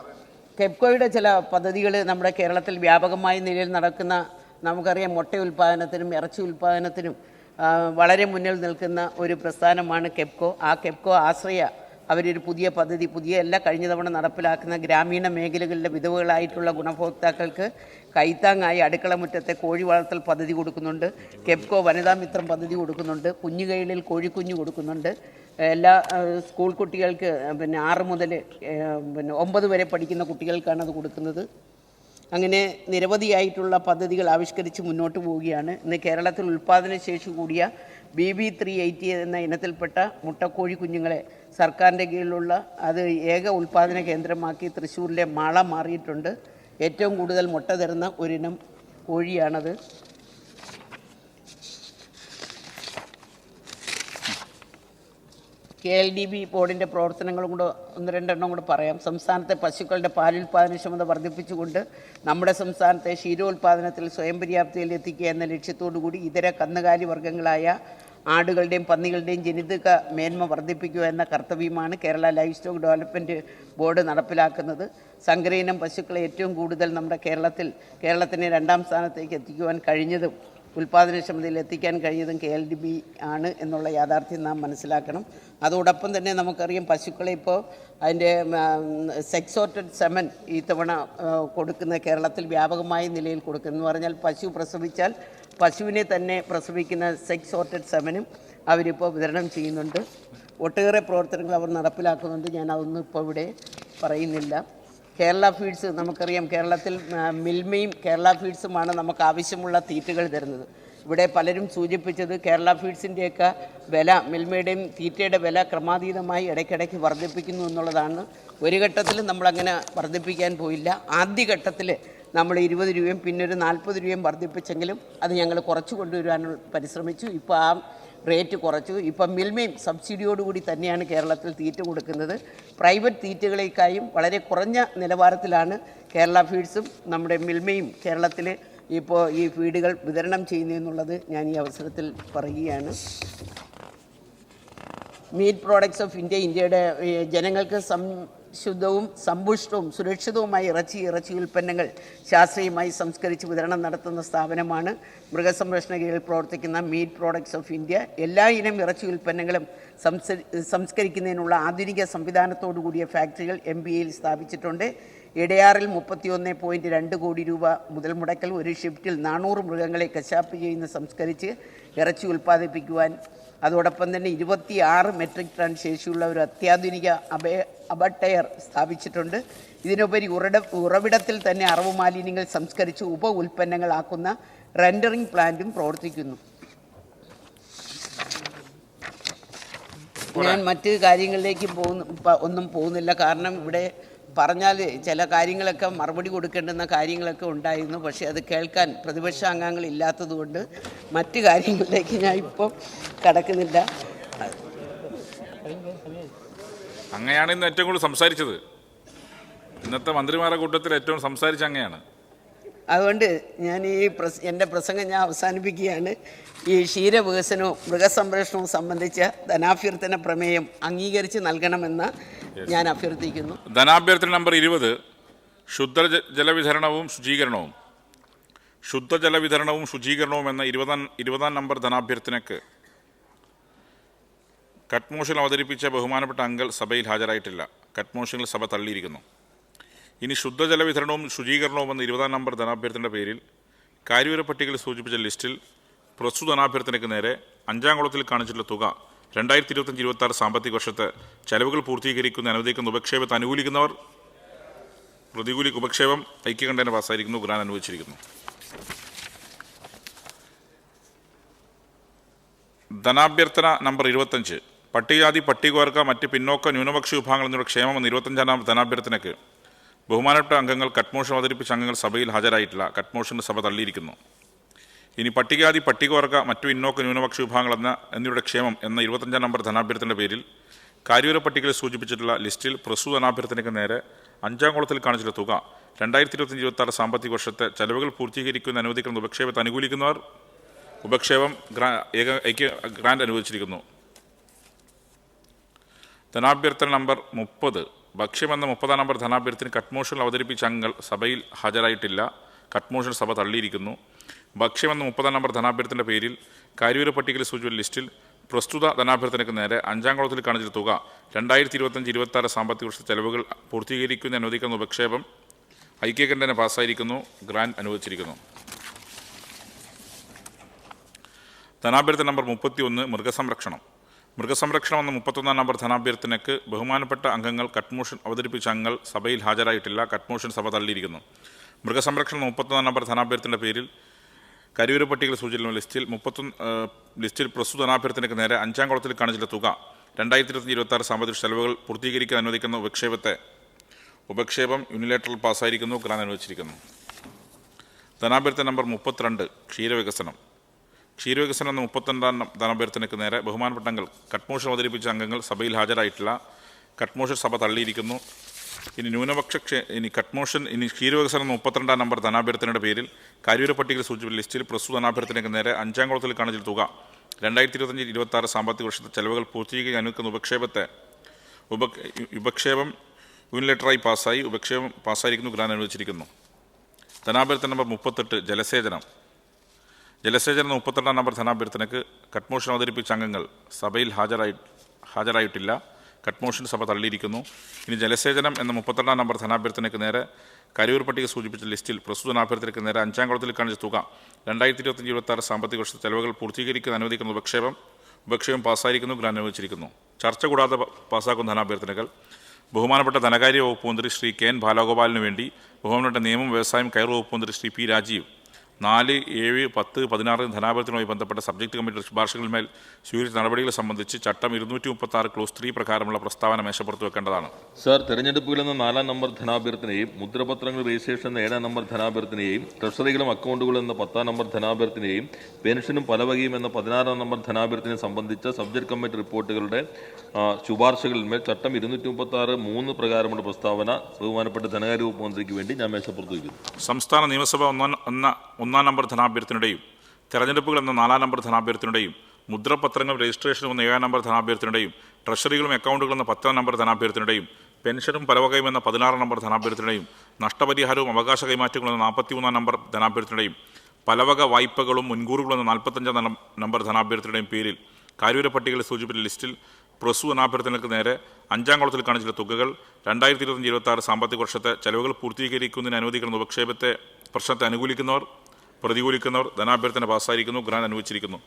കെപ്കോയുടെ ചില പദ്ധതികൾ നമ്മുടെ കേരളത്തിൽ വ്യാപകമായ നിലയിൽ നടക്കുന്ന, നമുക്കറിയാം മുട്ട ഉൽപ്പാദനത്തിനും ഇറച്ചി ഉൽപ്പാദനത്തിനും വളരെ മുന്നിൽ നിൽക്കുന്ന ഒരു പ്രസ്ഥാനമാണ് കെപ്കോ. ആ കെപ്കോ ആശ്രയ അവരൊരു പുതിയ പദ്ധതി, കഴിഞ്ഞ തവണ നടപ്പിലാക്കുന്ന ഗ്രാമീണ മേഖലകളിലെ വിധവകളായിട്ടുള്ള ഗുണഭോക്താക്കൾക്ക് കൈത്താങ്ങായി അടുക്കളമുറ്റത്തെ കോഴി വളർത്തൽ പദ്ധതി കൊടുക്കുന്നുണ്ട്. കെപ്കോ വനിതാ മിത്രം പദ്ധതി കൊടുക്കുന്നുണ്ട്. കുഞ്ഞുകൈകളിൽ കോഴിക്കുഞ്ഞ് കൊടുക്കുന്നുണ്ട്. എല്ലാ സ്കൂൾ കുട്ടികൾക്ക് 6 മുതൽ 9 വരെ പഠിക്കുന്ന കുട്ടികൾക്കാണ് അത് കൊടുക്കുന്നത്. അങ്ങനെ നിരവധിയായിട്ടുള്ള പദ്ധതികൾ ആവിഷ്കരിച്ച് മുന്നോട്ട് പോവുകയാണ്. ഇന്ന് കേരളത്തിൽ ഉൽപ്പാദനശേഷി കൂടിയ BB380 എന്ന ഇനത്തിൽപ്പെട്ട മുട്ടക്കോഴി കുഞ്ഞുങ്ങളെ സർക്കാരിൻ്റെ കീഴിലുള്ള അത് ഏക ഉൽപ്പാദന കേന്ദ്രമാക്കി തൃശ്ശൂരിലെ മാള മാറിയിട്ടുണ്ട്. ഏറ്റവും കൂടുതൽ മുട്ട തരുന്ന ഒരിനം കോഴിയാണത്. KLDB ബോർഡിൻ്റെ പ്രവർത്തനങ്ങളും കൂടെ 1-2 എണ്ണം കൂടെ പറയാം. സംസ്ഥാനത്തെ പശുക്കളുടെ പാലുൽപാദനക്ഷമത വർദ്ധിപ്പിച്ചുകൊണ്ട് നമ്മുടെ സംസ്ഥാനത്തെ ക്ഷീരോത്പാദനത്തിൽ സ്വയം പര്യാപ്തിയിൽ എത്തിക്കുക എന്ന ലക്ഷ്യത്തോടു കൂടി ഇതര കന്നുകാലി വർഗ്ഗങ്ങളായ ആടുകളുടെയും പന്നികളുടെയും ജനിതക മേന്മ വർദ്ധിപ്പിക്കുക എന്ന കർത്തവ്യമാണ് Kerala life stock development board നടപ്പിലാക്കുന്നത്. സങ്കരയിനം പശുക്കളെ ഏറ്റവും കൂടുതൽ നമ്മുടെ കേരളത്തിനെ 2ാം സ്ഥാനത്തേക്ക് എത്തിക്കുവാൻ കഴിഞ്ഞതും ഉൽപ്പാദനക്ഷമതയിൽ എത്തിക്കാൻ കഴിയുന്നതും KLDB ആണ് എന്നുള്ള യാഥാർത്ഥ്യം നാം മനസ്സിലാക്കണം. അതോടൊപ്പം തന്നെ നമുക്കറിയാം പശുക്കളെ ഇപ്പോൾ അതിൻ്റെ സെക്സോർട്ടഡ് സെമൻ ഈ തവണ കൊടുക്കുന്ന കേരളത്തിൽ വ്യാപകമായ നിലയിൽ കൊടുക്കുന്നു. പറഞ്ഞാൽ പശു പ്രസവിച്ചാൽ പശുവിനെ തന്നെ പ്രസവിക്കുന്ന സെക്സോർട്ടഡ് സെമനും അവരിപ്പോൾ വിതരണം ചെയ്യുന്നുണ്ട്. ഒട്ടേറെ പ്രവർത്തനങ്ങൾ അവർ നടപ്പിലാക്കുന്നുണ്ട്. ഞാൻ അതൊന്നും ഇപ്പോൾ ഇവിടെ പറയുന്നില്ല. കേരള ഫീഡ്സ് നമുക്കറിയാം, കേരളത്തിൽ മിൽമയും കേരള ഫീഡ്സുമാണ് നമുക്ക് ആവശ്യമുള്ള തീറ്റകൾ തരുന്നത്. ഇവിടെ പലരും സൂചിപ്പിച്ചത് കേരള ഫീഡ്സിൻ്റെയൊക്കെ വില, മിൽമയുടെയും തീറ്റയുടെ വില ക്രമാതീതമായി ഇടയ്ക്കിടയ്ക്ക് വർദ്ധിപ്പിക്കുന്നു എന്നുള്ളതാണ്. ഒരു ഘട്ടത്തിൽ നമ്മളങ്ങനെ വർദ്ധിപ്പിക്കാൻ പോയില്ല. ആദ്യഘട്ടത്തിൽ നമ്മൾ 20 രൂപയും പിന്നെ ഒരു 40 രൂപയും വർദ്ധിപ്പിച്ചെങ്കിലും അത് ഞങ്ങൾ കുറച്ച് കൊണ്ടുവരാൻ പരിശ്രമിച്ചു. ഇപ്പോൾ ആ റേറ്റ് കുറച്ചു. ഇപ്പം മിൽമയും സബ്സിഡിയോടുകൂടി തന്നെയാണ് കേരളത്തിൽ തീറ്റ കൊടുക്കുന്നത്. പ്രൈവറ്റ് തീറ്റകളേക്കായും വളരെ കുറഞ്ഞ നിലവാരത്തിലാണ് കേരള ഫീഡ്സും നമ്മുടെ മിൽമയും കേരളത്തിൽ ഇപ്പോൾ ഈ ഫീഡുകൾ വിതരണം ചെയ്യുന്നതെന്നുള്ളത് ഞാൻ ഈ അവസരത്തിൽ പറയുകയാണ്. മീറ്റ് പ്രോഡക്ട്സ് ഓഫ് ഇന്ത്യയുടെ ജനങ്ങൾക്ക് ശുദ്ധവും സമ്പുഷ്ടവും സുരക്ഷിതവുമായ ഇറച്ചി ഉൽപ്പന്നങ്ങൾ ശാസ്ത്രീയമായി സംസ്കരിച്ച് വിതരണം നടത്തുന്ന സ്ഥാപനമാണ് മൃഗസംരക്ഷണ കീഴിൽ പ്രവർത്തിക്കുന്ന മീറ്റ് പ്രോഡക്ട്സ് ഓഫ് ഇന്ത്യ. എല്ലാ ഇനം ഇറച്ചി ഉൽപ്പന്നങ്ങളും സംസ്കരിക്കുന്നതിനുള്ള ആധുനിക സംവിധാനത്തോടു കൂടിയ ഫാക്ടറികൾ MBAയിൽ സ്ഥാപിച്ചിട്ടുണ്ട്. ഇടയാറിൽ 31.2 കോടി രൂപ മുതൽ മുടക്കൽ ഒരു ഷിഫ്റ്റിൽ 400 മൃഗങ്ങളെ കശാപ്പ് ചെയ്യുന്ന സംസ്കരിച്ച് ഇറച്ചി ഉൽപ്പാദിപ്പിക്കുവാൻ, അതോടൊപ്പം തന്നെ 26 മെട്രിക് ടൺ ശേഷിയുള്ള ഒരു അത്യാധുനിക അബട്ടയർ സ്ഥാപിച്ചിട്ടുണ്ട്. ഇതിനുപരി ഉറവിടത്തിൽ തന്നെ അറവ് മാലിന്യങ്ങൾ സംസ്കരിച്ച് ഉൽപ്പന്നങ്ങളാക്കുന്ന റെൻഡറിംഗ് പ്ലാന്റും പ്രവർത്തിക്കുന്നു. ഞാൻ മറ്റ് കാര്യങ്ങളിലേക്ക് ഒന്നും പോകുന്നില്ല. കാരണം ഇവിടെ പറഞ്ഞാൽ ചില കാര്യങ്ങളൊക്കെ മറുപടി കൊടുക്കേണ്ടുന്ന കാര്യങ്ങളൊക്കെ ഉണ്ടായിരുന്നു. പക്ഷേ അത് കേൾക്കാൻ പ്രതിപക്ഷ അംഗങ്ങൾ ഇല്ലാത്തതുകൊണ്ട് മറ്റ് കാര്യങ്ങളിലേക്ക് ഞാൻ ഇപ്പോൾ കടക്കുന്നില്ല. അങ്ങയാണ് ഇന്ന് ഏറ്റവും കൂടുതൽ സംസാരിച്ചത്. ഇന്നത്തെ മന്ത്രിമാരുടെ കൂട്ടത്തിൽ ഏറ്റവും സംസാരിച്ച അങ്ങയാണ്. അതുകൊണ്ട് ഞാൻ എൻ്റെ പ്രസംഗം ഞാൻ അവസാനിപ്പിക്കുകയാണ്. ഈ ക്ഷീരവികസനവും മൃഗസംരക്ഷണവും സംബന്ധിച്ച ധനാഭ്യർത്ഥന പ്രമേയം അംഗീകരിച്ച് നൽകണമെന്ന് ഞാൻ അഭ്യർത്ഥിക്കുന്നു. ധനാഭ്യർത്ഥന നമ്പർ 20 ശുദ്ധജലവിതരണവും ശുചീകരണവും. ശുദ്ധജലവിതരണവും ശുചീകരണവും എന്ന 20 നമ്പർ ധനാഭ്യർത്ഥനയ്ക്ക് കട്ട് മോഷൻ അവതരിപ്പിച്ച ബഹുമാനപ്പെട്ട അംഗങ്ങൾ സഭയിൽ ഹാജരായിട്ടില്ല. കട്ട് മോഷനിൽ സഭ തള്ളിയിരിക്കുന്നു. ഇനി ശുദ്ധജലവിതരണവും ശുചീകരണവും എന്ന 20 നമ്പർ ധനാഭ്യർത്ഥനയുടെ പേരിൽ കാര്യവിവര പട്ടികയിൽ സൂചിപ്പിച്ച ലിസ്റ്റിൽ പ്രസ്തുത ധനാഭ്യർത്ഥനയ്ക്ക് നേരെ 5-ാം കോളത്തിൽ കാണിച്ചിട്ടുള്ള തുക 2025-26 സാമ്പത്തിക വർഷത്തെ ചെലവുകൾ പൂർത്തീകരിക്കുന്ന അനുവദിക്കുന്ന ഉപക്ഷേപത്തെ അനുകൂലിക്കുന്നവർ, ഉപക്ഷേപം ഐക്യകണ്ഠേന പാസ്സായിരിക്കുന്നു. ഗ്രാന്റ് അനുവദിച്ചിരിക്കുന്നു. ധനാഭ്യർത്ഥന നമ്പർ 25 പട്ടികജാതി പട്ടികവർഗ മറ്റ് പിന്നോക്ക ന്യൂനപക്ഷ വിഭാഗങ്ങൾ എന്നിവരുടെ ക്ഷേമം എന്ന 25-ാം ധനാഭ്യർത്ഥനയ്ക്ക് ബഹുമാനപ്പെട്ട അംഗങ്ങൾ കട്ട് മോഷൻ അവതരിപ്പിച്ച അംഗങ്ങൾ സഭയിൽ ഹാജരായിട്ടില്ല. കട്ട് മോഷന്റെ സഭ തള്ളിയിരിക്കുന്നു. ഇനി പട്ടികജാതി പട്ടികവർഗ മറ്റു പിന്നോക്ക ന്യൂനപക്ഷ വിഭാഗങ്ങൾ എന്നിവരുടെ ക്ഷേമം എന്ന 25-ാം നമ്പർ ധനാഭ്യർത്ഥനയുടെ പേരിൽ കാര്യവിവര പട്ടികയിൽ സൂചിപ്പിച്ചിട്ടുള്ള ലിസ്റ്റിൽ പ്രസ്തുത ധനാഭ്യർത്ഥനയ്ക്ക് നേരെ 5-ാം കോളത്തിൽ കാണിച്ചിട്ടുള്ള തുക 2025-26 സാമ്പത്തിക വർഷത്തെ ചെലവുകൾ പൂർത്തീകരിക്കുന്ന അനുവദിക്കുന്ന ഉപക്ഷേപത്തെ അനുകൂലിക്കുന്നവർ, ഉപക്ഷേപം ഗ്രാന്റ് അനുവദിച്ചിരിക്കുന്നു. ധനാഭ്യർത്ഥന നമ്പർ 30 ഭക്ഷ്യമെന്ന 30-ാം നമ്പർ ധനാഭ്യർത്ഥന കട്ട് മോഷനിൽ അവതരിപ്പിച്ച അംഗങ്ങൾ സഭയിൽ ഹാജരായിട്ടില്ല. കട്ട് മോഷൻ സഭ തള്ളിയിരിക്കുന്നു. ഭക്ഷ്യമെന്ന 30-ാം നമ്പർ ധനാഭ്യർത്ഥനയുടെ പേരിൽ കാര്യവിവര പട്ടികയിൽ സൂചിപ്പിച്ച ലിസ്റ്റിൽ പ്രസ്തുത ധനാഭ്യർത്ഥനയ്ക്ക് നേരെ 5-ാം കോളത്തിൽ കാണിച്ച തുക 2025-26 സാമ്പത്തിക വർഷ ചെലവുകൾ പൂർത്തീകരിക്കുന്ന അനുവദിക്കുന്ന ഉപക്ഷേപം ഐക്യകണ്ഠേന പാസ്സായിരിക്കുന്നു. ഗ്രാന്റ് അനുവദിച്ചിരിക്കുന്നു. ധനാഭ്യർത്ഥന നമ്പർ 31 മൃഗസംരക്ഷണം എന്ന 31-ാം നമ്പർ ധനാഭ്യർത്ഥനയ്ക്ക് ബഹുമാനപ്പെട്ട അംഗങ്ങൾ കട്ട് മോഷൻ അവതരിപ്പിച്ച അംഗങ്ങൾ സഭയിൽ ഹാജരായിട്ടില്ല. കട്ട് മോഷൻ സഭ തള്ളിയിരിക്കുന്നു. മൃഗസംരക്ഷണം 31-ാം നമ്പർ ധനാഭ്യർത്ഥനയുടെ പേരിൽ കാര്യവിവര പട്ടികയിൽ സൂചിപ്പിക്കുന്ന ലിസ്റ്റിൽ പ്രസ്തുത ധനാഭ്യർത്ഥനയ്ക്ക് നേരെ 5-ാം കോളത്തിൽ കാണിച്ചിട്ടുള്ള തുക 2025-26 സാമ്പത്തിക ചെലവുകൾ പൂർത്തീകരിക്കാൻ അനുവദിക്കുന്ന ഉപക്ഷേപം യൂണിലേറ്ററൽ പാസ്സായിരിക്കുന്നു. ഗ്രാന്റ് അനുവദിച്ചിരിക്കുന്നു. ധനാഭ്യർത്ഥന നമ്പർ 32 ക്ഷീരവികസനം എന്ന 32-ാം ധനാഭ്യർത്ഥനയ്ക്ക് നേരെ ബഹുമാനപ്പെട്ട അംഗങ്ങൾ കട്ട് മോഷൻ അവതരിപ്പിച്ച അംഗങ്ങൾ സഭയിൽ ഹാജരായിട്ടില്ല. കട്ട് മോഷൻ സഭ തള്ളിയിരിക്കുന്നു. ഇനി ക്ഷീരവികസനം എന്ന 32-ാം നമ്പർ ധനാഭ്യർത്ഥനയുടെ പേരിൽ കാര്യവിവര പട്ടികയിൽ സൂചിപ്പിച്ച ലിസ്റ്റിൽ പ്രസ്തുത ധനാഭ്യർത്ഥനയ്ക്ക് നേരെ 5-ാം കോളത്തിൽ കാണിച്ചിട്ടുള്ള തുക 2025-26 സാമ്പത്തിക വർഷത്തെ ചെലവുകൾ പൂർത്തീകരിക്കാൻ അനുവദിക്കുന്ന ഉപക്ഷേപം യൂണിലേറ്ററായി ഉപക്ഷേപം പാസ്സായിരിക്കുന്നു. ഗ്രാന്റ് അനുവദിച്ചിരിക്കുന്നു. ധനാഭ്യർത്ഥന നമ്പർ 38 ജലസേചനം എന്ന 32-ാം നമ്പർ ധനാഭ്യർത്ഥനയ്ക്ക് കട്ട് മോഷൻ അവതരിപ്പിച്ച അംഗങ്ങൾ സഭയിൽ ഹാജരായിട്ടില്ല. കട്ട് മോഷൻ സഭ തള്ളിയിരിക്കുന്നു. ഇനി ജലസേചനം എന്ന 32-ാം നമ്പർ ധനാഭ്യർത്ഥനയ്ക്ക് നേരെ കാര്യവിവര പട്ടിക സൂചിപ്പിച്ച ലിസ്റ്റിൽ പ്രസ്തുത ധനാഭ്യർത്ഥനയ്ക്ക് നേരെ 5-ാം കോളത്തിൽ കാണിച്ച തുക 2025-26 സാമ്പത്തിക വർഷത്തെ ചെലവുകൾ പൂർത്തീകരിക്കാൻ അനുവദിക്കുന്ന ഉപക്ഷേപം പാസ്സായിരിക്കുന്നു. ഗ്രാന്റ് അനുവദിച്ചിരിക്കുന്നു. ചർച്ച കൂടാതെ പാസ്സാക്കുന്ന ധനാഭ്യർത്ഥനകൾ ബഹുമാനപ്പെട്ട ധനകാര്യ വകുപ്പ് മന്ത്രി ശ്രീ KN ബാലഗോപാലിന് വേണ്ടി ബഹുമാനപ്പെട്ട നിയമം വ്യവസായം കയർ വകുപ്പ് മന്ത്രി ശ്രീ P. രാജീവ്, 4, 7, 10, 16 ധനാഭ്യർത്ഥനയുമായി ബന്ധപ്പെട്ട സബ്ജക്ട് കമ്മിറ്റി ശുപാർശകളിന്മേൽ സ്വീകരിച്ച നടപടികളെ സംബന്ധിച്ച് ചട്ടം 236 ക്ലോസ് 3 പ്രകാരമുള്ള പ്രസ്താവന മേശപ്പുറത്ത് വെക്കേണ്ടതാണ്. സർ, തെരഞ്ഞെടുപ്പുകളിൽ നിന്ന് 4-ാം നമ്പർ ധനാഭ്യർത്ഥനയെയും മുദ്രപത്രങ്ങൾ രജിസ്ട്രേഷൻ എന്ന 7-ാം നമ്പർ ധനാഭ്യർത്ഥനയെയും ട്രഷറികളും അക്കൗണ്ടുകളും എന്ന 10-ാം നമ്പർ ധനാഭ്യർത്ഥനയെയും പെൻഷനും പലവകയും എന്ന 16-ാം നമ്പർ ധനാഭ്യർത്ഥനയെ സംബന്ധിച്ച സബ്ജക്ട് കമ്മിറ്റി റിപ്പോർട്ടുകളുടെ ശുപാർശകളിന്മേൽ ചട്ടം 236(3) പ്രകാരമുള്ള പ്രസ്താവന ബഹുമാനപ്പെട്ട ധനകാര്യ വകുപ്പ് മന്ത്രിക്ക് വേണ്ടി ഞാൻ മേശപ്പുറത്ത് വയ്ക്കുന്നു. സംസ്ഥാന നിയമസഭ ഒന്നാം നമ്പർ ധനാഭ്യർത്ഥനയുടെയും തെരഞ്ഞെടുപ്പുകൾ എന്ന 4-ാം നമ്പർ ധനാഭ്യർത്ഥനയുടെയും മുദ്രപത്രങ്ങൾ രജിസ്ട്രേഷനും എന്ന 7-ാം നമ്പർ ധനാഭ്യർത്ഥനയുടെയും ട്രഷറികളും അക്കൗണ്ടുകളും എന്ന 10-ാം നമ്പർ ധനാഭ്യർത്ഥനയുടെയും പെൻഷനും പലവകയും എന്ന 16-ാം നമ്പർ ധനാഭ്യർത്ഥനയുടെയും നഷ്ടപരിഹാരവും അവകാശ കൈമാറ്റങ്ങളും എന്ന 43-ാം നമ്പർ ധനാഭ്യർത്ഥനയുടെയും പലവക വായ്പകളും മുൻകൂറുകളും എന്ന 45-ാം നമ്പർ ധനാഭ്യർത്ഥനയുടെയും പേരിൽ കാര്യൂര പട്ടികയിൽ സൂചിപ്പിച്ച ലിസ്റ്റിൽ പ്രസ്തു ധനാഭ്യർത്ഥനയ്ക്ക് നേരെ 5-ാം കോളത്തിൽ കാണിച്ചിട്ടുള്ള തുകകൾ 2025-26 സാമ്പത്തിക വർഷത്തെ ചെലവുകൾ പൂർത്തീകരിക്കുന്നതിന് അനുവദിക്കുന്ന ഉപക്ഷേപത്തെ പ്രശ്നത്തെ അനുകൂലിക്കുന്നവർ പ്രതികൂലിക്കുന്നവർ ധനാഭ്യർത്ഥന പാസ്സായിരിക്കുന്നു, ഗ്രാന്റ് അനുവദിച്ചിരിക്കുന്നു.